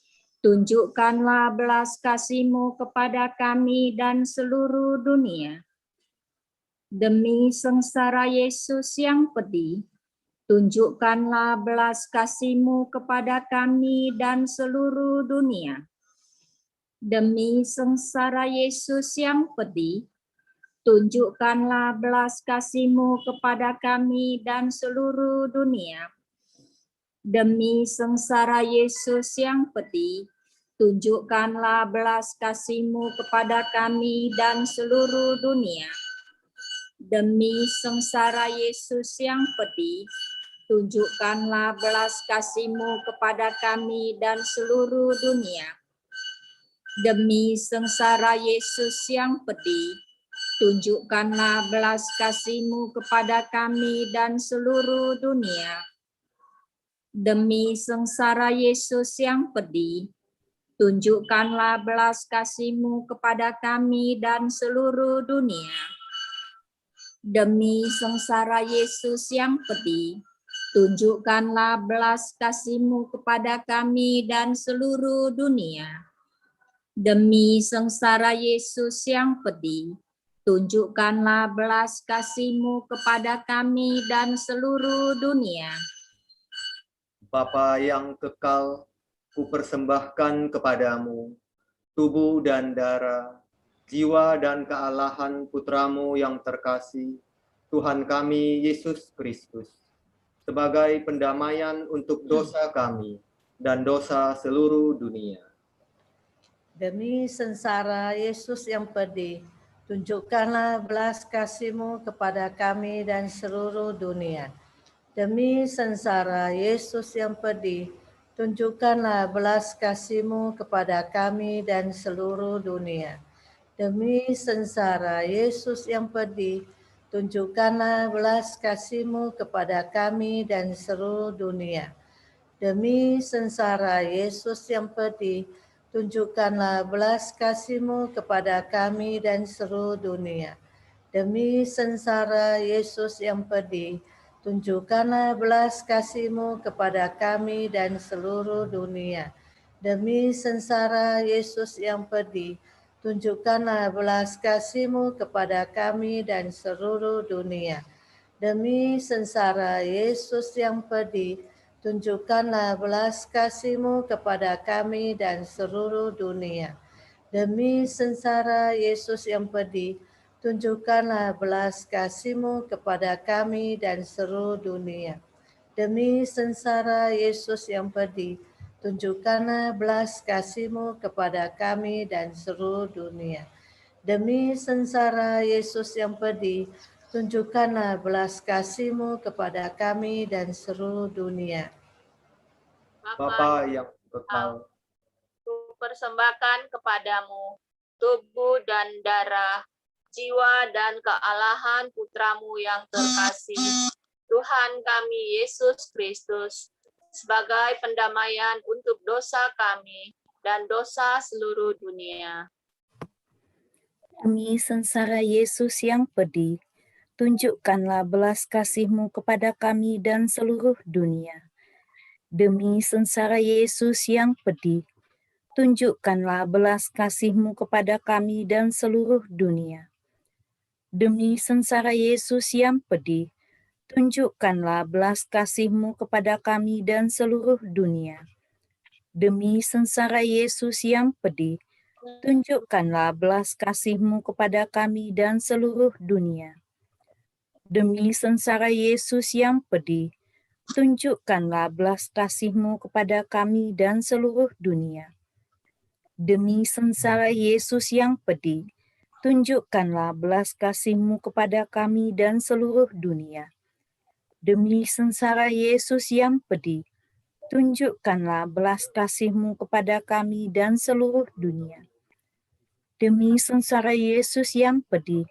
tunjukkanlah belas kasih-Mu kepada kami dan seluruh dunia. Demi sengsara Yesus yang pedih, tunjukkanlah belas kasih-Mu kepada kami dan seluruh dunia. Demi sengsara Yesus yang pedih, tunjukkanlah belas kasih-Mu kepada kami dan seluruh dunia. Demi sengsara Yesus yang pedih, tunjukkanlah belas kasih-Mu kepada kami dan seluruh dunia. Demi sengsara Yesus yang pedih, tunjukkanlah belas kasih-Mu kepada kami dan seluruh dunia. Demi sengsara Yesus yang pedih, tunjukkanlah belas kasih-Mu kepada kami dan seluruh dunia. Demi sengsara Yesus yang pedih, tunjukkanlah belas kasih-Mu kepada kami dan seluruh dunia. Demi sengsara Yesus yang pedih, tunjukkanlah belas kasih-Mu kepada kami dan seluruh dunia. Demi sengsara Yesus yang pedih, tunjukkanlah belas kasih-Mu kepada kami dan seluruh dunia. Bapa yang kekal, kupersembahkan kepadamu tubuh dan darah, jiwa dan kealahan putramu yang terkasih, Tuhan kami Yesus Kristus, sebagai pendamaian untuk dosa kami dan dosa seluruh dunia. Demi sengsara Yesus yang pedih, tunjukkanlah belas kasih-Mu kepada kami dan seluruh dunia. Demi sengsara Yesus yang pedih, tunjukkanlah belas kasih-Mu kepada kami dan seluruh dunia. Demi sengsara Yesus yang pedih, tunjukkanlah belas kasih-Mu kepada kami dan seluruh dunia. Demi sengsara Yesus yang pedih, tunjukkanlah belas kasih-Mu kepada kami dan seluruh dunia. Demi sengsara Yesus yang pedih, tunjukkanlah belas kasih-Mu kepada kami dan seluruh dunia. Demi sengsara Yesus yang pedih, tunjukkanlah belas kasih-Mu kepada kami dan seluruh dunia. Demi sengsara Yesus yang pedih, tunjukkanlah belas kasih-Mu kepada kami dan seluruh dunia. Demi sengsara Yesus yang pedih, tunjukkanlah belas kasih-Mu kepada kami dan seluruh dunia. Demi sengsara Yesus yang pedih, tunjukkanlah belas kasih-Mu kepada kami dan seluruh dunia. Demi sengsara Yesus yang pedih, tunjukkanlah belas kasih-Mu kepada kami dan seluruh dunia. Bapa yang kekal, Kupersembahkan kepadamu tubuh dan darah, jiwa dan kealahan putramu yang terkasih, Tuhan kami Yesus Kristus, sebagai pendamaian untuk dosa kami dan dosa seluruh dunia. Demi sengsara Yesus yang pedih, tunjukkanlah belas kasih-Mu kepada kami dan seluruh dunia. Demi sengsara Yesus yang pedih, tunjukkanlah belas kasih-Mu kepada kami dan seluruh dunia. Demi sengsara Yesus yang pedih, tunjukkanlah belas kasih-Mu kepada kami dan seluruh dunia. Demi sengsara Yesus yang pedih, tunjukkanlah belas kasih-Mu kepada kami dan seluruh dunia. Demi sengsara Yesus yang pedih, tunjukkanlah belas kasih-Mu kepada kami dan seluruh dunia. Demi sengsara Yesus yang pedih, tunjukkanlah belas kasih-Mu kepada kami dan seluruh dunia. Demi sengsara Yesus yang pedih, tunjukkanlah belas kasih-Mu kepada kami dan seluruh dunia. Demi sengsara Yesus yang pedih,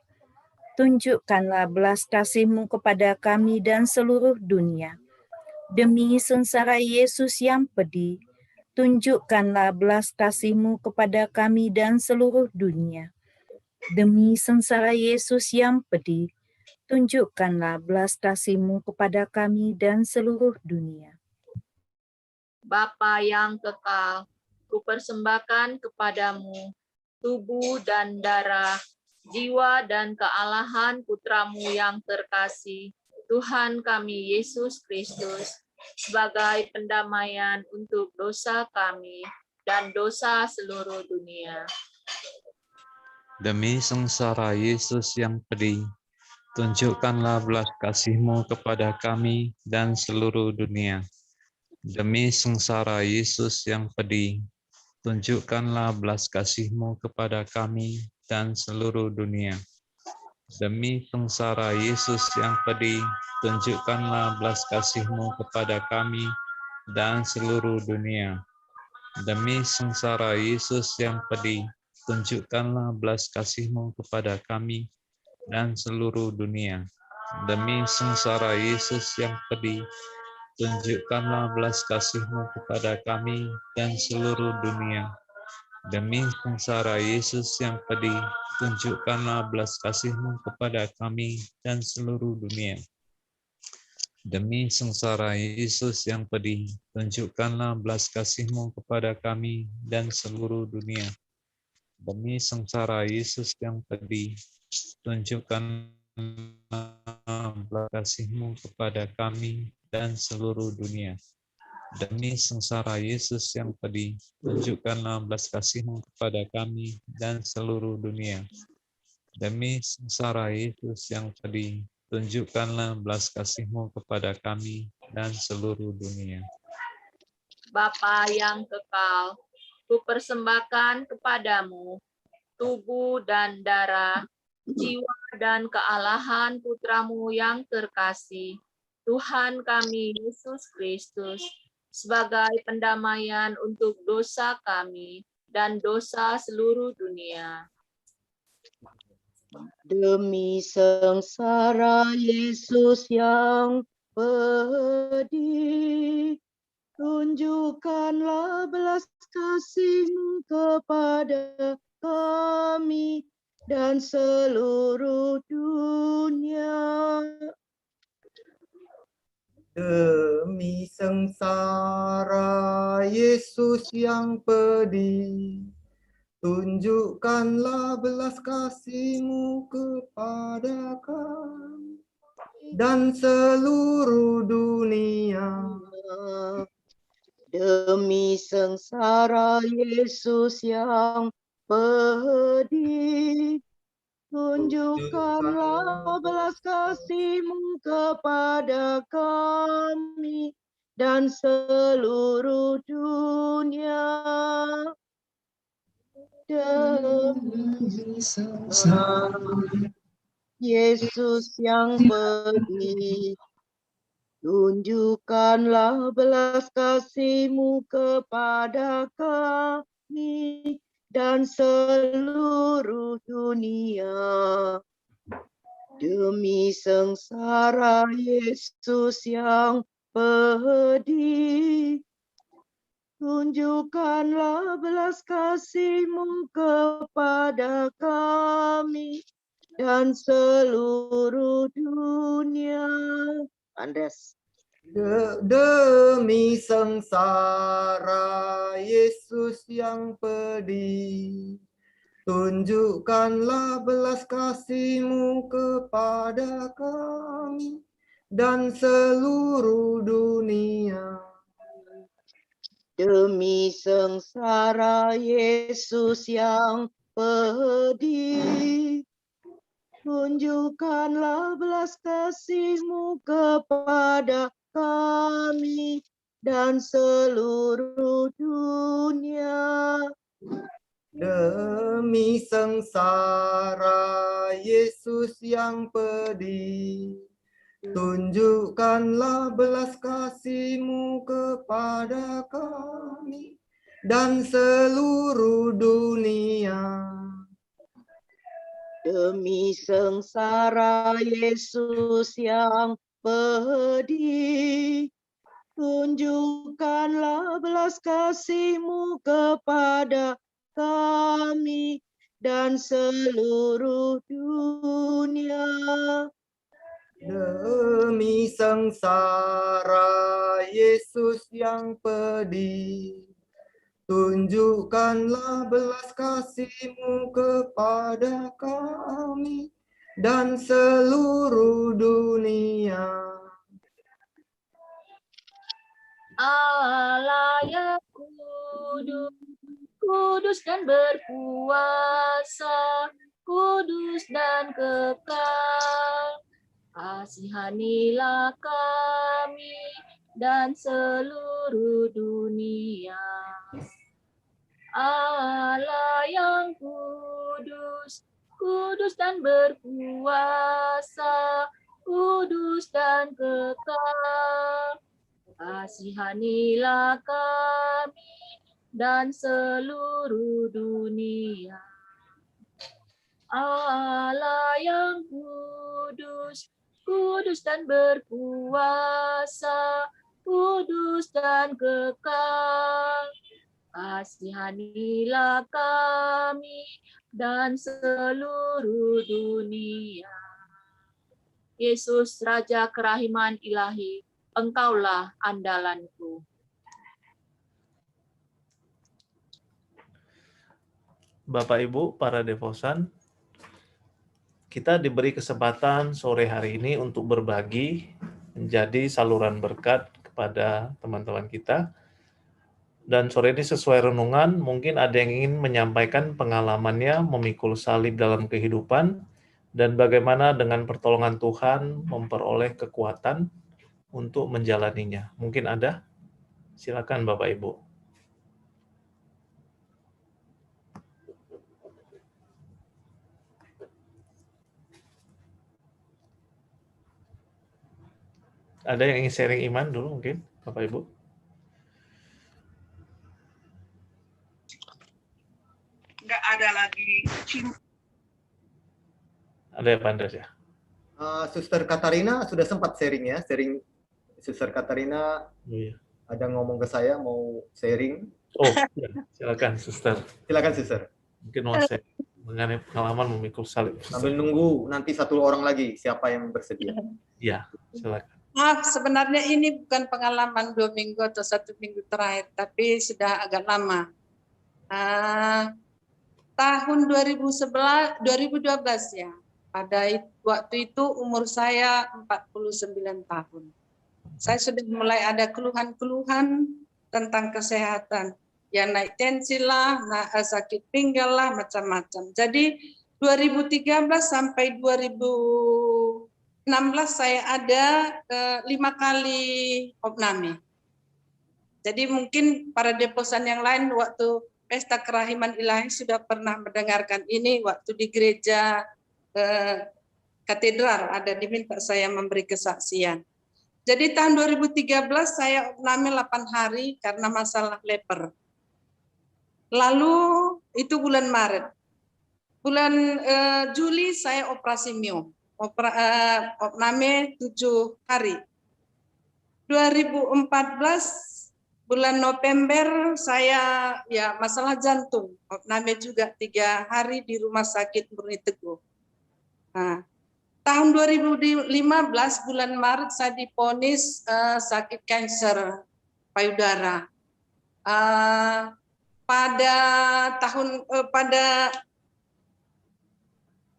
tunjukkanlah belas kasih-Mu kepada kami dan seluruh dunia. Demi sengsara Yesus yang pedih, tunjukkanlah belas kasih-Mu kepada kami dan seluruh dunia. Demi sengsara Yesus yang pedih, tunjukkanlah belas kasih-Mu kepada kami dan seluruh dunia. Bapa yang kekal, kupersembahkan kepadamu tubuh dan darah, jiwa dan kealahan putramu yang terkasih, Tuhan kami Yesus Kristus, sebagai pendamaian untuk dosa kami dan dosa seluruh dunia. Demi sengsara Yesus yang pedih, tunjukkanlah belas kasih-Mu kepada kami dan seluruh dunia. Demi sengsara Yesus yang pedih, tunjukkanlah belas kasih-Mu kepada kami dan seluruh dunia. Demi sengsara Yesus yang pedih, tunjukkanlah belas kasih-Mu kepada kami dan seluruh dunia. Demi sengsara Yesus yang pedih, tunjukkanlah belas kasih-Mu kepada kami dan seluruh dunia. Demi sengsara Yesus yang pedih, tunjukkanlah belas kasih-Mu kepada kami dan seluruh dunia. Demi sengsara Yesus yang pedih, tunjukkanlah belas kasih-Mu kepada kami dan seluruh dunia. Demi sengsara Yesus yang pedih, tunjukkanlah belas kasih-Mu kepada kami dan seluruh dunia. Demi sengsara Yesus yang pedih, tunjukkanlah belas kasih-Mu kepada kami dan seluruh dunia. Demi sengsara Yesus yang pedih, tunjukkanlah belas kasih-Mu kepada kami dan seluruh dunia. Demi sengsara Yesus yang pedih, tunjukkanlah belas kasih-Mu kepada kami dan seluruh dunia. Bapa yang kekal, kupersembahkan kepadamu tubuh dan darah, jiwa dan kealahan putramu yang terkasih, Tuhan kami Yesus Kristus, sebagai pendamaian untuk dosa kami dan dosa seluruh dunia. Demi sengsara Yesus yang pedih, tunjukkanlah belas kasih-Mu kepada kami dan seluruh dunia. Demi sengsara Yesus yang pedih, tunjukkanlah belas kasih-Mu kepada kami dan seluruh dunia. Demi sengsara Yesus yang pedih, tunjukkanlah belas kasih-Mu kepada kami dan seluruh dunia. Demi sengsara Yesus yang pedih, tunjukkanlah belas kasih-Mu kepada kami dan seluruh dunia. Demi sengsara Yesus yang pedih, tunjukkanlah belas kasih-Mu kepada kami dan seluruh dunia. Andres. Demi sengsara Yesus yang pedih, tunjukkanlah belas kasih-Mu kepada kami dan seluruh dunia. Demi sengsara Yesus yang pedih, tunjukkanlah belas kasih-Mu kepada kami dan seluruh dunia. Demi sengsara Yesus yang pedih, tunjukkanlah belas kasih-Mu kepada kami dan seluruh dunia. Demi sengsara Yesus yang pedih, tunjukkanlah belas kasih-Mu kepada kami dan seluruh dunia. Demi sengsara Yesus yang pedih, tunjukkanlah belas kasih-Mu kepada kami dan seluruh dunia. Allah yang kudus, kudus dan berkuasa, kudus dan kekal. Kasihanilah kami dan seluruh dunia. Allah yang kudus, kudus dan berkuasa, kudus dan kekal. Kasihanilah kami dan seluruh dunia. Allah yang kudus, kudus dan berkuasa, kudus dan kekal. Kasihanilah kami dan seluruh dunia. Yesus, Raja Kerahiman Ilahi, Engkaulah andalanku. Bapak Ibu, para devosan, kita diberi kesempatan sore hari ini untuk berbagi menjadi saluran berkat kepada teman-teman kita. Dan sore ini sesuai renungan, mungkin ada yang ingin menyampaikan pengalamannya memikul salib dalam kehidupan dan bagaimana dengan pertolongan Tuhan memperoleh kekuatan untuk menjalaninya. Mungkin ada? Silakan Bapak Ibu. Ada yang ingin sharing iman dulu mungkin, Bapak Ibu? Nggak ada lagi cinta. Ada ya, Pak Andres ya? Suster Katarina sudah sempat sharing ya, Suster Katarina ada ngomong ke saya mau sharing. Oh, ya. Silakan Suster. Silakan Suster. Mungkin mau share mengenai pengalaman memikul salib. Sambil nunggu nanti satu orang lagi siapa yang bersedia. Ya, silakan. Sebenarnya ini bukan pengalaman 2 minggu atau 1 minggu terakhir, tapi sudah agak lama. Tahun 2012 ya. Pada waktu itu umur saya 49 tahun. Saya sudah mulai ada keluhan-keluhan tentang kesehatan. Ya naik tensi lah, sakit pinggang lah, macam-macam. Jadi 2013 sampai 2016 saya ada 5 kali opname. Jadi mungkin para deposan yang lain waktu Pesta Kerahiman Ilahi sudah pernah mendengarkan ini waktu di gereja katedral ada diminta saya memberi kesaksian. Jadi tahun 2013 saya opname 8 hari karena masalah leper. Lalu itu bulan Maret. Bulan Juli saya operasi mio. Opname 7 hari. 2014 bulan November saya ya masalah jantung. Opname juga 3 hari di Rumah Sakit Murni Teguh. Nah, tahun 2015 bulan Maret saya divonis sakit kanker payudara. Pada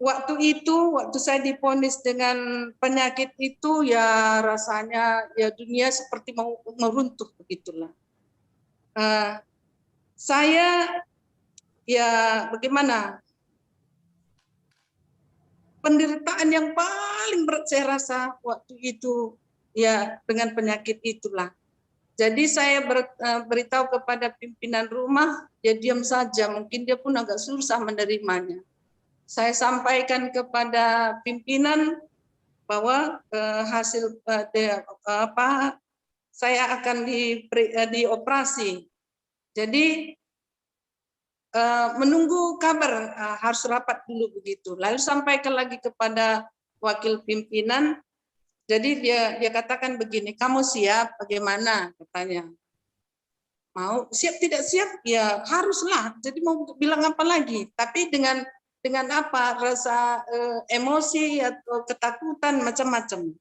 waktu itu, waktu saya divonis dengan penyakit itu ya rasanya ya dunia seperti mau meruntuh begitulah. Saya ya bagaimana? penderitaan yang paling berat saya rasa waktu itu ya dengan penyakit itulah. Jadi saya beritahu kepada pimpinan rumah, dia diam saja, mungkin dia pun agak susah menerimanya. Saya sampaikan kepada pimpinan bahwa hasil saya akan dioperasi. Jadi menunggu kabar, harus rapat dulu begitu. Lalu sampaikan lagi kepada wakil pimpinan. Jadi dia katakan begini, kamu siap bagaimana? Katanya. Mau siap tidak siap? Ya haruslah. Jadi mau bilang apa lagi? Tapi dengan apa? Rasa emosi atau ketakutan macam-macam.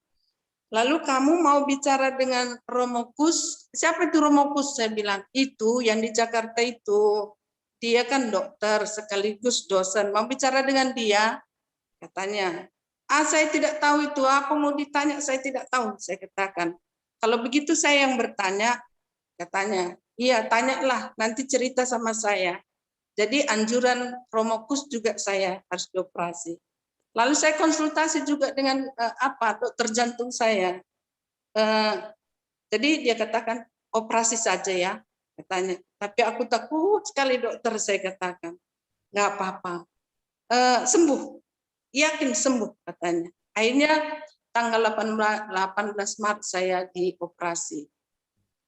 Lalu kamu mau bicara dengan Romo Kus? Siapa itu Romo Kus? Saya bilang, itu yang di Jakarta itu. Dia kan dokter sekaligus dosen. Mau bicara dengan dia? Katanya. Saya tidak tahu itu, apa mau ditanya, saya tidak tahu, saya katakan. Kalau begitu saya yang bertanya, katanya, iya tanyalah, nanti cerita sama saya. Jadi anjuran Romo Kus juga saya harus dioperasi. Lalu saya konsultasi juga dengan dokter jantung saya. Jadi dia katakan, operasi saja ya, katanya. Tapi aku takut sekali dokter, saya katakan. Nggak apa-apa, sembuh. Yakin sembuh katanya. Akhirnya tanggal 18 Maret saya dioperasi.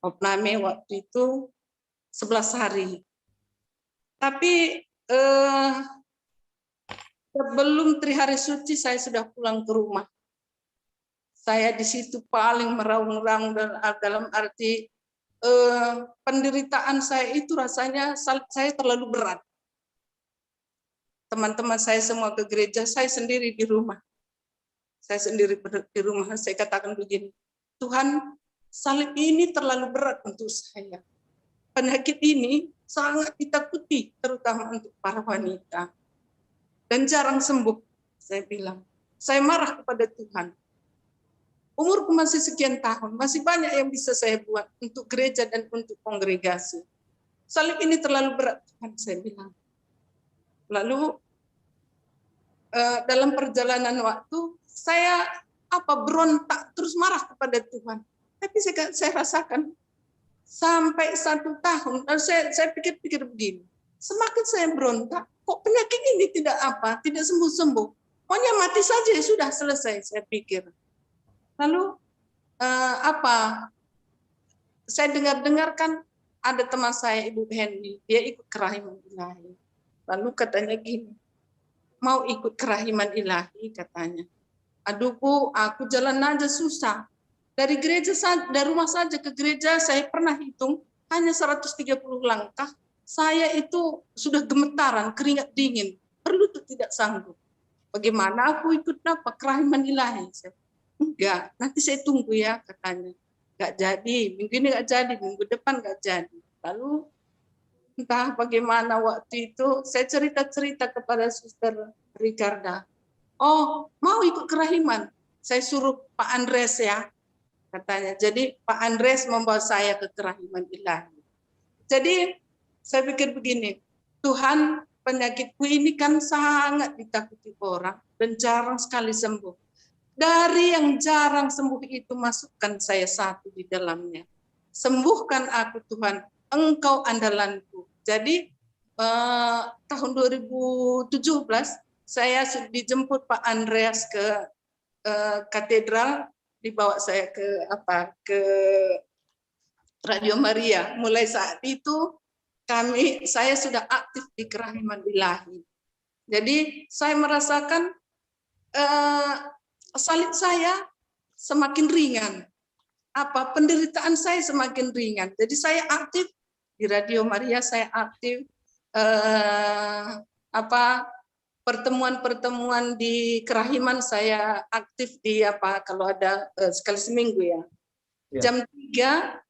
Opname waktu itu 11 hari. Tapi sebelum 3 hari suci saya sudah pulang ke rumah. Saya di situ paling meraung-raung dalam arti penderitaan saya itu rasanya saya terlalu berat. Teman-teman saya semua ke gereja, saya sendiri di rumah. Saya sendiri di rumah, saya katakan begini, Tuhan, salib ini terlalu berat untuk saya. Penyakit ini sangat ditakuti, terutama untuk para wanita. Dan jarang sembuh, saya bilang. Saya marah kepada Tuhan. Umurku masih sekian tahun, masih banyak yang bisa saya buat untuk gereja dan untuk kongregasi. Salib ini terlalu berat, Tuhan, saya bilang. Lalu dalam perjalanan waktu saya berontak terus marah kepada Tuhan. Tapi saya rasakan sampai 1 tahun. Lalu saya pikir-pikir begini. Semakin saya berontak, kok penyakit ini tidak sembuh-sembuh. Pokoknya mati saja ya sudah selesai, saya pikir. Lalu saya dengar-dengarkan ada teman saya, Ibu Hendy, dia ikut kerahiman ilahi. Lalu katanya gini, mau ikut kerahiman ilahi katanya. Aduh Bu, aku jalan aja susah. Dari rumah saja ke gereja saya pernah hitung hanya 130 langkah. Saya itu sudah gemetaran, keringat dingin. Perlu tuh tidak sanggup. Bagaimana aku ikut kerahiman ilahi? Enggak, nanti saya tunggu ya katanya. Enggak jadi, minggu ini enggak jadi, minggu depan enggak jadi. Lalu entah bagaimana waktu itu saya cerita kepada Suster Ricarda. Oh, mau ikut kerahiman? Saya suruh Pak Andres ya, katanya. Jadi Pak Andres membawa saya ke kerahiman ilahi. Jadi saya pikir begini, Tuhan, penyakitku ini kan sangat ditakuti orang dan jarang sekali sembuh. Dari yang jarang sembuh itu masukkan saya satu di dalamnya. Sembuhkan aku Tuhan, Engkau andalanku. Jadi tahun 2017 saya dijemput Pak Andreas ke katedral, dibawa saya ke Radio Maria. Mulai saat itu saya sudah aktif di kerahiman ilahi. Jadi saya merasakan salib saya semakin ringan. Penderitaan saya semakin ringan. Jadi saya aktif di Radio Maria, saya aktif pertemuan-pertemuan di kerahiman, saya aktif di kalau ada sekali seminggu ya.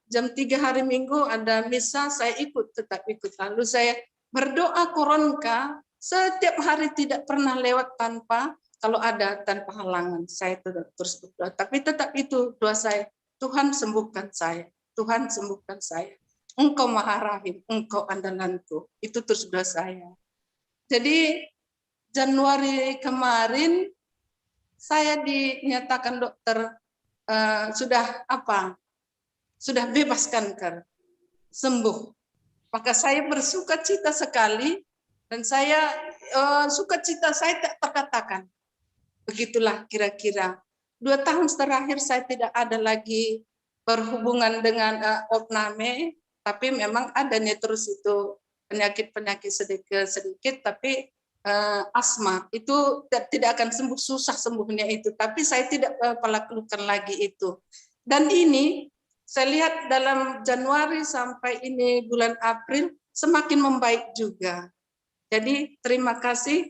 Jam 3 hari Minggu ada misa, saya tetap ikut. Lalu saya berdoa koronka setiap hari, tidak pernah lewat tanpa halangan. Saya terus berdoa. Tapi tetap itu doa saya, Tuhan sembuhkan saya, Tuhan sembuhkan saya. Engkau Maha Rahim, Engkau andalanku. Itu terus doa saya. Jadi Januari kemarin saya dinyatakan dokter sudah bebas kanker, sembuh. Maka saya bersukacita sekali dan saya sukacita saya tak terkatakan. Begitulah kira-kira 2 tahun terakhir saya tidak ada lagi berhubungan dengan opname, tapi memang ada terus itu penyakit-penyakit sedikit, tapi asma itu tidak akan sembuh, susah sembuhnya itu. Tapi saya tidak melakukan lagi itu. Dan ini saya lihat dalam Januari sampai ini bulan April semakin membaik juga. Jadi terima kasih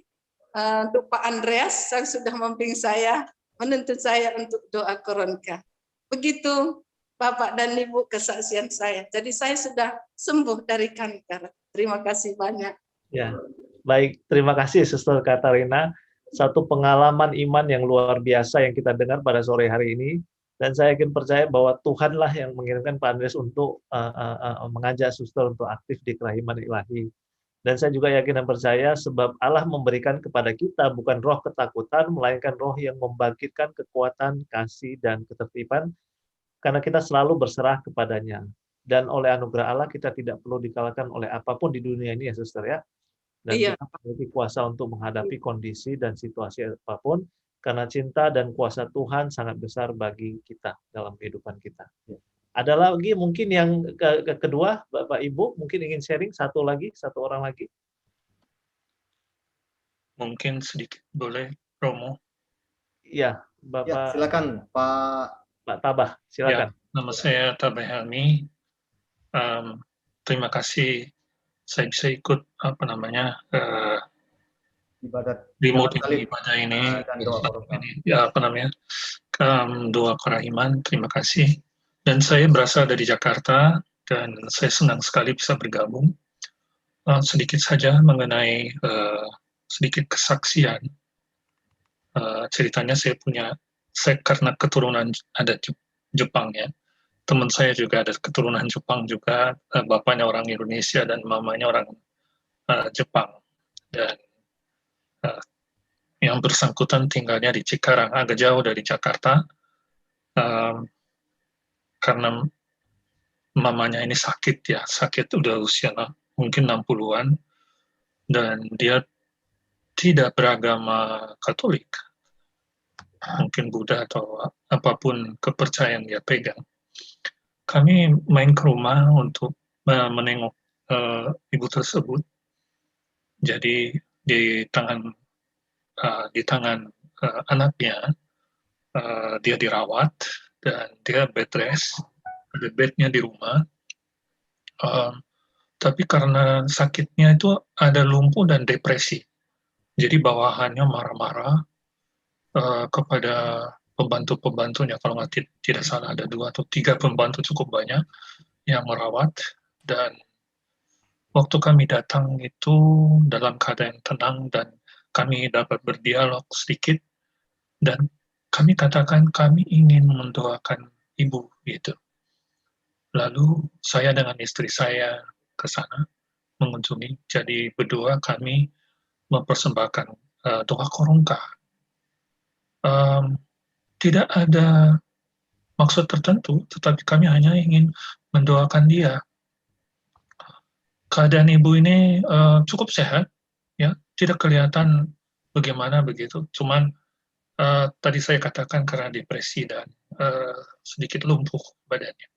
untuk Pak Andreas yang sudah membimbing saya, menuntut saya untuk doa koronka. Begitu Bapak dan Ibu kesaksian saya. Jadi saya sudah sembuh dari kanker. Terima kasih banyak. Ya, baik. Terima kasih Suster Katarina. Satu pengalaman iman yang luar biasa yang kita dengar pada sore hari ini. Dan saya yakin percaya bahwa Tuhanlah yang mengirimkan Pak Andreas untuk mengajak Suster untuk aktif di Kerahiman Ilahi. Dan saya juga yakin dan percaya sebab Allah memberikan kepada kita bukan roh ketakutan, melainkan roh yang membangkitkan kekuatan, kasih, dan ketertiban, karena kita selalu berserah kepadanya. Dan oleh anugerah Allah kita tidak perlu dikalahkan oleh apapun di dunia ini ya Suster ya. Dan kita memiliki kuasa untuk menghadapi kondisi dan situasi apapun, karena cinta dan kuasa Tuhan sangat besar bagi kita dalam kehidupan kita. Ada lagi mungkin yang kedua, Bapak Ibu, mungkin ingin sharing satu orang lagi. Mungkin sedikit boleh, Romo? Iya, Bapak. Ya, silakan, Pak Tabah, silakan. Ya, nama saya Tabah Helmi. Terima kasih saya bisa ikut remote ibadah ini, doa kerahiman. Terima kasih. Dan saya berasal dari Jakarta dan saya senang sekali bisa bergabung. Sedikit saja mengenai sedikit kesaksian. Ceritanya saya karena keturunan ada Jepang ya. Teman saya juga ada keturunan Jepang juga, bapaknya orang Indonesia dan mamanya orang Jepang. Dan yang bersangkutan tinggalnya di Cikarang, agak jauh dari Jakarta. Karena mamanya ini sakit udah usia mungkin 60-an, dan dia tidak beragama Katolik, mungkin Buddha atau apapun kepercayaan dia pegang. Kami main ke rumah untuk menengok ibu tersebut. Jadi di tangan anaknya dia dirawat dan dia bed rest, ada bednya di rumah. Tapi karena sakitnya itu ada lumpuh dan depresi. Jadi bawahannya marah-marah kepada pembantu-pembantunya. Kalau tidak salah ada 2 atau 3 pembantu cukup banyak yang merawat. Dan waktu kami datang itu dalam keadaan tenang dan kami dapat berdialog sedikit. Dan kami katakan kami ingin mendoakan ibu gitu. Lalu saya dengan istri saya ke sana mengunjungi. Jadi berdua kami mempersembahkan doa koronka. Tidak ada maksud tertentu, tetapi kami hanya ingin mendoakan dia. Keadaan ibu ini cukup sehat, ya, tidak kelihatan bagaimana begitu. Cuman tadi saya katakan karena depresi dan sedikit lumpuh badannya.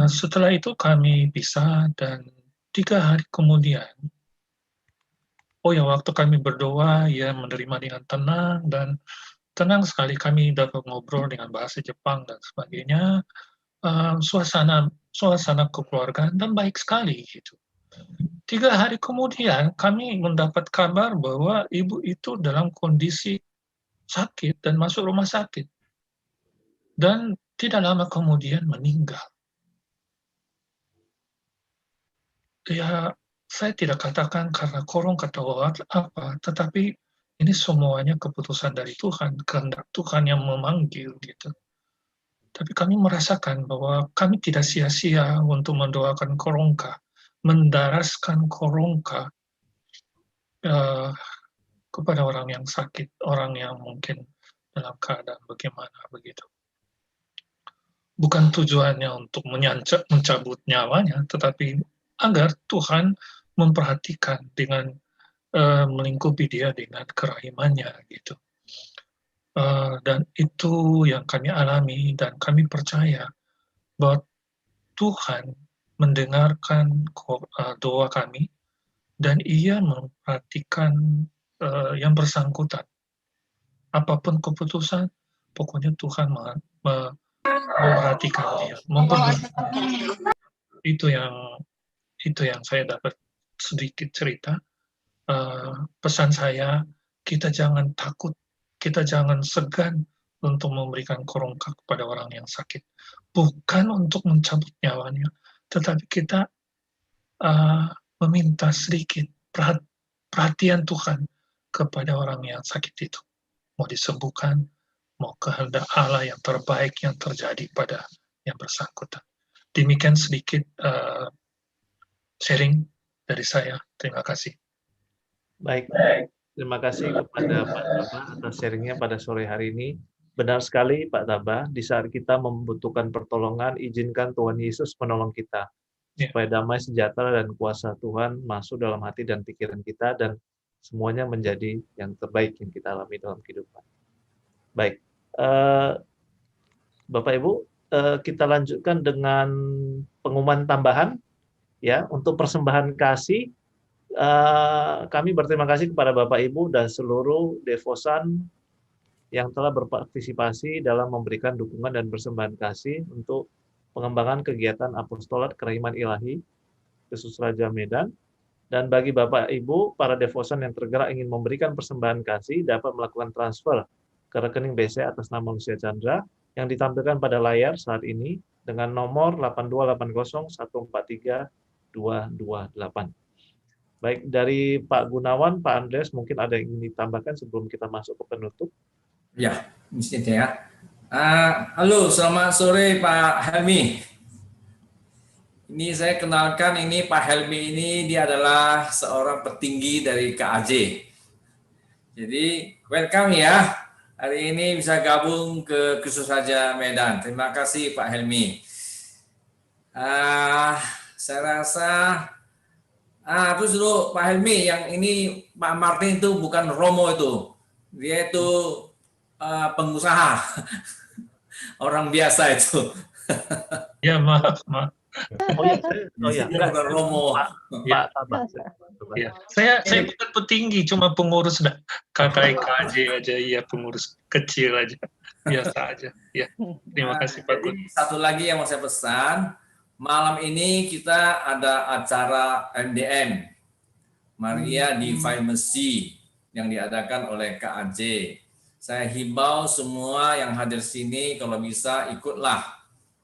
Setelah itu kami pisah dan 3 hari kemudian, waktu kami berdoa, ya menerima dengan tenang dan tenang sekali kami dapat ngobrol dengan bahasa Jepang dan sebagainya. Suasana kekeluargaan dan baik sekali gitu. 3 hari kemudian kami mendapat kabar bahwa ibu itu dalam kondisi sakit dan masuk rumah sakit. Dan tidak lama kemudian meninggal. Ya, saya tidak katakan karena koronka atau apa, tetapi ini semuanya keputusan dari Tuhan, kehendak Tuhan yang memanggil gitu. Tapi kami merasakan bahwa kami tidak sia-sia untuk mendoakan koronka, mendaraskan koronka kepada orang yang sakit, orang yang mungkin dalam keadaan bagaimana begitu. Bukan tujuannya untuk mencabut nyawanya, tetapi agar Tuhan memperhatikan dengan melingkupi dia dengan kerahimannya gitu. Dan itu yang kami alami dan kami percaya bahwa Tuhan mendengarkan doa kami dan Ia memperhatikan yang bersangkutan. Apapun keputusan, pokoknya Tuhan memperhatikan dia, itu yang saya dapat sedikit cerita. Pesan saya, kita jangan takut, kita jangan segan untuk memberikan korongka kepada orang yang sakit, bukan untuk mencabut nyawanya, tetapi kita meminta sedikit perhatian Tuhan kepada orang yang sakit itu, mau disembuhkan, mau kehendak Allah yang terbaik yang terjadi pada yang bersangkutan. Demikian sedikit sharing dari saya. Terima kasih. Baik, terima kasih kepada Pak Taba atas sharingnya pada sore hari ini. Benar sekali Pak Taba, di saat kita membutuhkan pertolongan, izinkan Tuhan Yesus menolong kita. Supaya damai sejahtera dan kuasa Tuhan masuk dalam hati dan pikiran kita, dan semuanya menjadi yang terbaik yang kita alami dalam kehidupan. Baik, Bapak Ibu, kita lanjutkan dengan pengumuman tambahan. Ya, untuk persembahan kasih, kami berterima kasih kepada Bapak Ibu dan seluruh devosan yang telah berpartisipasi dalam memberikan dukungan dan persembahan kasih untuk pengembangan kegiatan apostolat kerahiman ilahi Yesus Raja Medan. Dan bagi Bapak Ibu, para devosan yang tergerak ingin memberikan persembahan kasih dapat melakukan transfer ke rekening BC atas nama Lucia Chandra yang ditampilkan pada layar saat ini dengan nomor 8280143228. Baik, dari Pak Gunawan, Pak Andreas, mungkin ada yang ingin ditambahkan sebelum kita masuk ke penutup? Ya, mesti ya. Halo, selamat sore Pak Helmi. Ini saya kenalkan, ini Pak Helmi ini dia adalah seorang petinggi dari KAJ. Jadi welcome ya. Hari ini bisa gabung ke Yesus Raja Medan. Terima kasih Pak Helmi. Saya rasa terus dulu Pak Helmi, yang ini Pak Martin itu bukan Romo itu. Dia itu pengusaha. Orang biasa itu. Ya, maaf. Oh ya, bukan Romo. Ya. Ya. Saya bukan petinggi, cuma pengurus KKIKJ aja, ya pengurus kecil aja, biasa aja. Ya, terima kasih Pak Gun. Satu lagi yang mau saya pesan, malam ini kita ada acara MDM, Maria Divine Mercy, yang diadakan oleh KAJ. Saya himbau semua yang hadir sini kalau bisa ikutlah.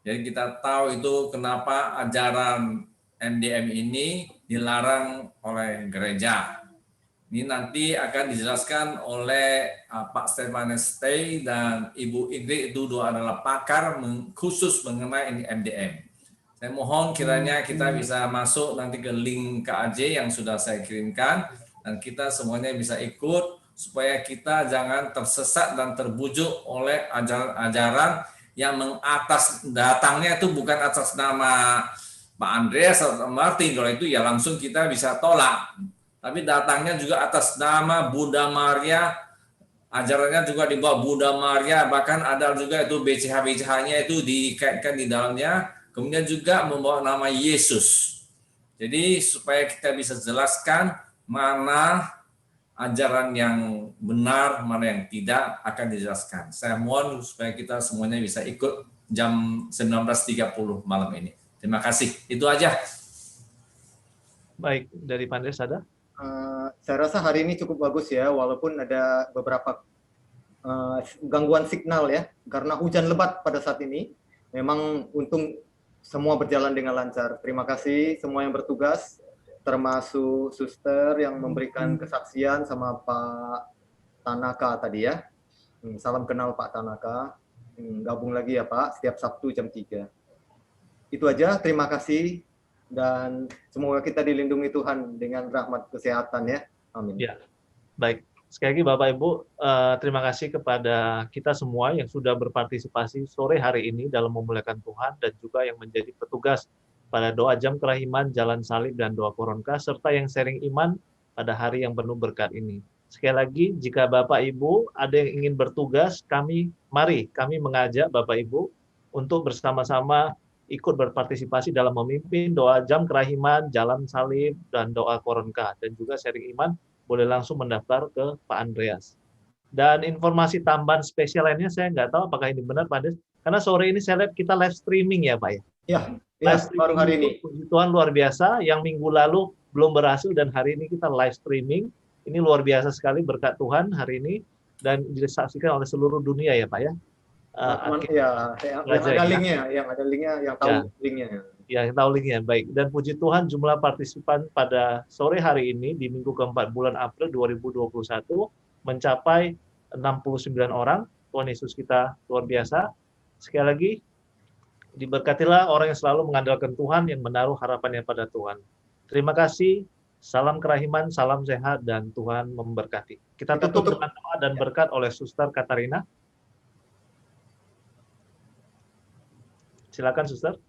Jadi kita tahu itu kenapa ajaran MDM ini dilarang oleh gereja. Ini nanti akan dijelaskan oleh Pak Stefanus Stay dan Ibu Ingrid, itu dua adalah pakar khusus mengenai ini MDM. Saya mohon kiranya kita bisa masuk nanti ke link KAJ yang sudah saya kirimkan, dan kita semuanya bisa ikut supaya kita jangan tersesat dan terbujuk oleh ajaran-ajaran yang datangnya itu bukan atas nama Pak Andreas atau Martin. Kalau itu ya langsung kita bisa tolak. Tapi datangnya juga atas nama Bunda Maria, ajarannya juga di bawah Bunda Maria, bahkan ada juga itu BCH-BCH-nya itu dikaitkan di dalamnya, kemudian juga membawa nama Yesus. Jadi supaya kita bisa jelaskan mana ajaran yang benar, mana yang tidak, akan dijelaskan. Saya mohon supaya kita semuanya bisa ikut jam 19.30 malam ini. Terima kasih. Itu aja. Baik, dari Pak Andreas ada? Saya rasa hari ini cukup bagus ya, walaupun ada beberapa gangguan signal ya, karena hujan lebat pada saat ini. Memang untung semua berjalan dengan lancar. Terima kasih semua yang bertugas, termasuk suster yang memberikan kesaksian sama Pak Tanaka tadi ya. Salam kenal Pak Tanaka. Gabung lagi ya Pak, setiap Sabtu jam 3. Itu aja, terima kasih. Dan semoga kita dilindungi Tuhan dengan rahmat kesehatan ya. Amin. Ya, baik. Sekali lagi Bapak Ibu, terima kasih kepada kita semua yang sudah berpartisipasi sore hari ini dalam memuliakan Tuhan dan juga yang menjadi petugas pada doa jam kerahiman, jalan salib, dan doa koronka, serta yang sharing iman pada hari yang penuh berkat ini. Sekali lagi, jika Bapak Ibu ada yang ingin bertugas, mari kami mengajak Bapak Ibu untuk bersama-sama ikut berpartisipasi dalam memimpin doa jam kerahiman, jalan salib, dan doa koronka, dan juga sharing iman. Boleh langsung mendaftar ke Pak Andreas. Dan informasi tambahan spesial lainnya saya nggak tahu apakah ini benar Pak Des, karena sore ini saya lihat kita live streaming ya Pak ya. Ya, baru hari ini. Puji Tuhan luar biasa, yang minggu lalu belum berhasil dan hari ini kita live streaming. Ini luar biasa sekali berkat Tuhan hari ini dan disaksikan oleh seluruh dunia ya Pak ya. Yang ada linknya, yang tahu linknya. Ya, kita linknya, baik. Dan puji Tuhan jumlah partisipan pada sore hari ini di minggu keempat bulan April 2021 mencapai 69 orang. Tuhan Yesus kita luar biasa. Sekali lagi, diberkatilah orang yang selalu mengandalkan Tuhan, yang menaruh harapannya pada Tuhan. Terima kasih, salam kerahiman, salam sehat, dan Tuhan memberkati. Kita tutup dengan doa dan berkat oleh Suster Katarina. Silakan, Suster.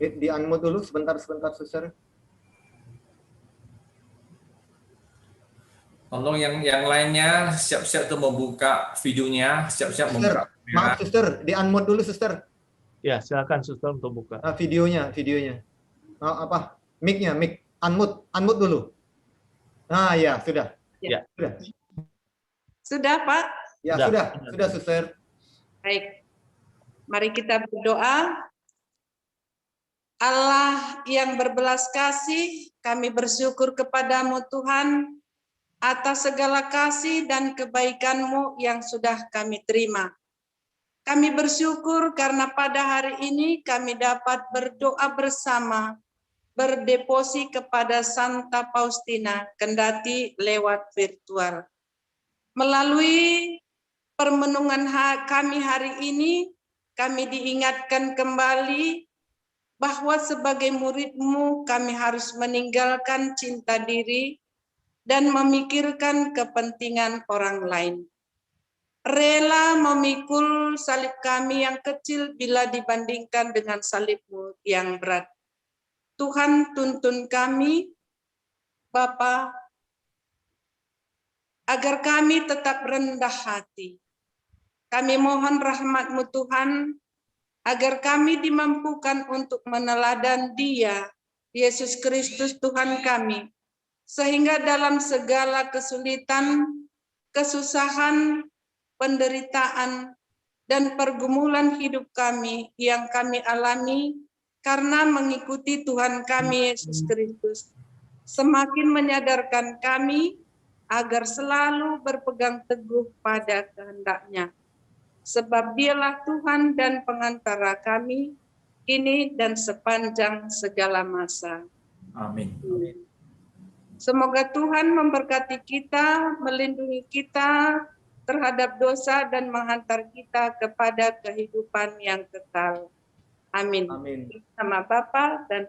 Di-unmute dulu sebentar, Suster. Tolong yang lainnya siap-siap tuh membuka videonya, siap-siap membuka. Maaf, Suster, di-unmute dulu, Suster. Ya, silakan Suster untuk buka. Videonya. Mic-nya, unmute dulu. Nah, ya, sudah. Ya. Sudah, Pak? Ya, sudah, Suster. Baik. Mari kita berdoa. Allah yang berbelas kasih, kami bersyukur kepadamu Tuhan atas segala kasih dan kebaikan-Mu yang sudah kami terima. Kami bersyukur karena pada hari ini kami dapat berdoa bersama, berdeposi kepada Santa Faustina, kendati lewat virtual. Melalui permenungan kami hari ini, kami diingatkan kembali bahwa sebagai murid-Mu kami harus meninggalkan cinta diri dan memikirkan kepentingan orang lain. Rela memikul salib kami yang kecil bila dibandingkan dengan salib-Mu yang berat. Tuhan tuntun kami, Bapa, agar kami tetap rendah hati. Kami mohon rahmat-Mu Tuhan, agar kami dimampukan untuk meneladan Dia, Yesus Kristus Tuhan kami, sehingga dalam segala kesulitan, kesusahan, penderitaan, dan pergumulan hidup kami yang kami alami karena mengikuti Tuhan kami, Yesus Kristus, semakin menyadarkan kami agar selalu berpegang teguh pada kehendak-Nya. Sebab Dialah Tuhan dan pengantara kami, kini dan sepanjang segala masa. Amin. Semoga Tuhan memberkati kita, melindungi kita terhadap dosa dan menghantar kita kepada kehidupan yang kekal. Amin. Sama Bapa dan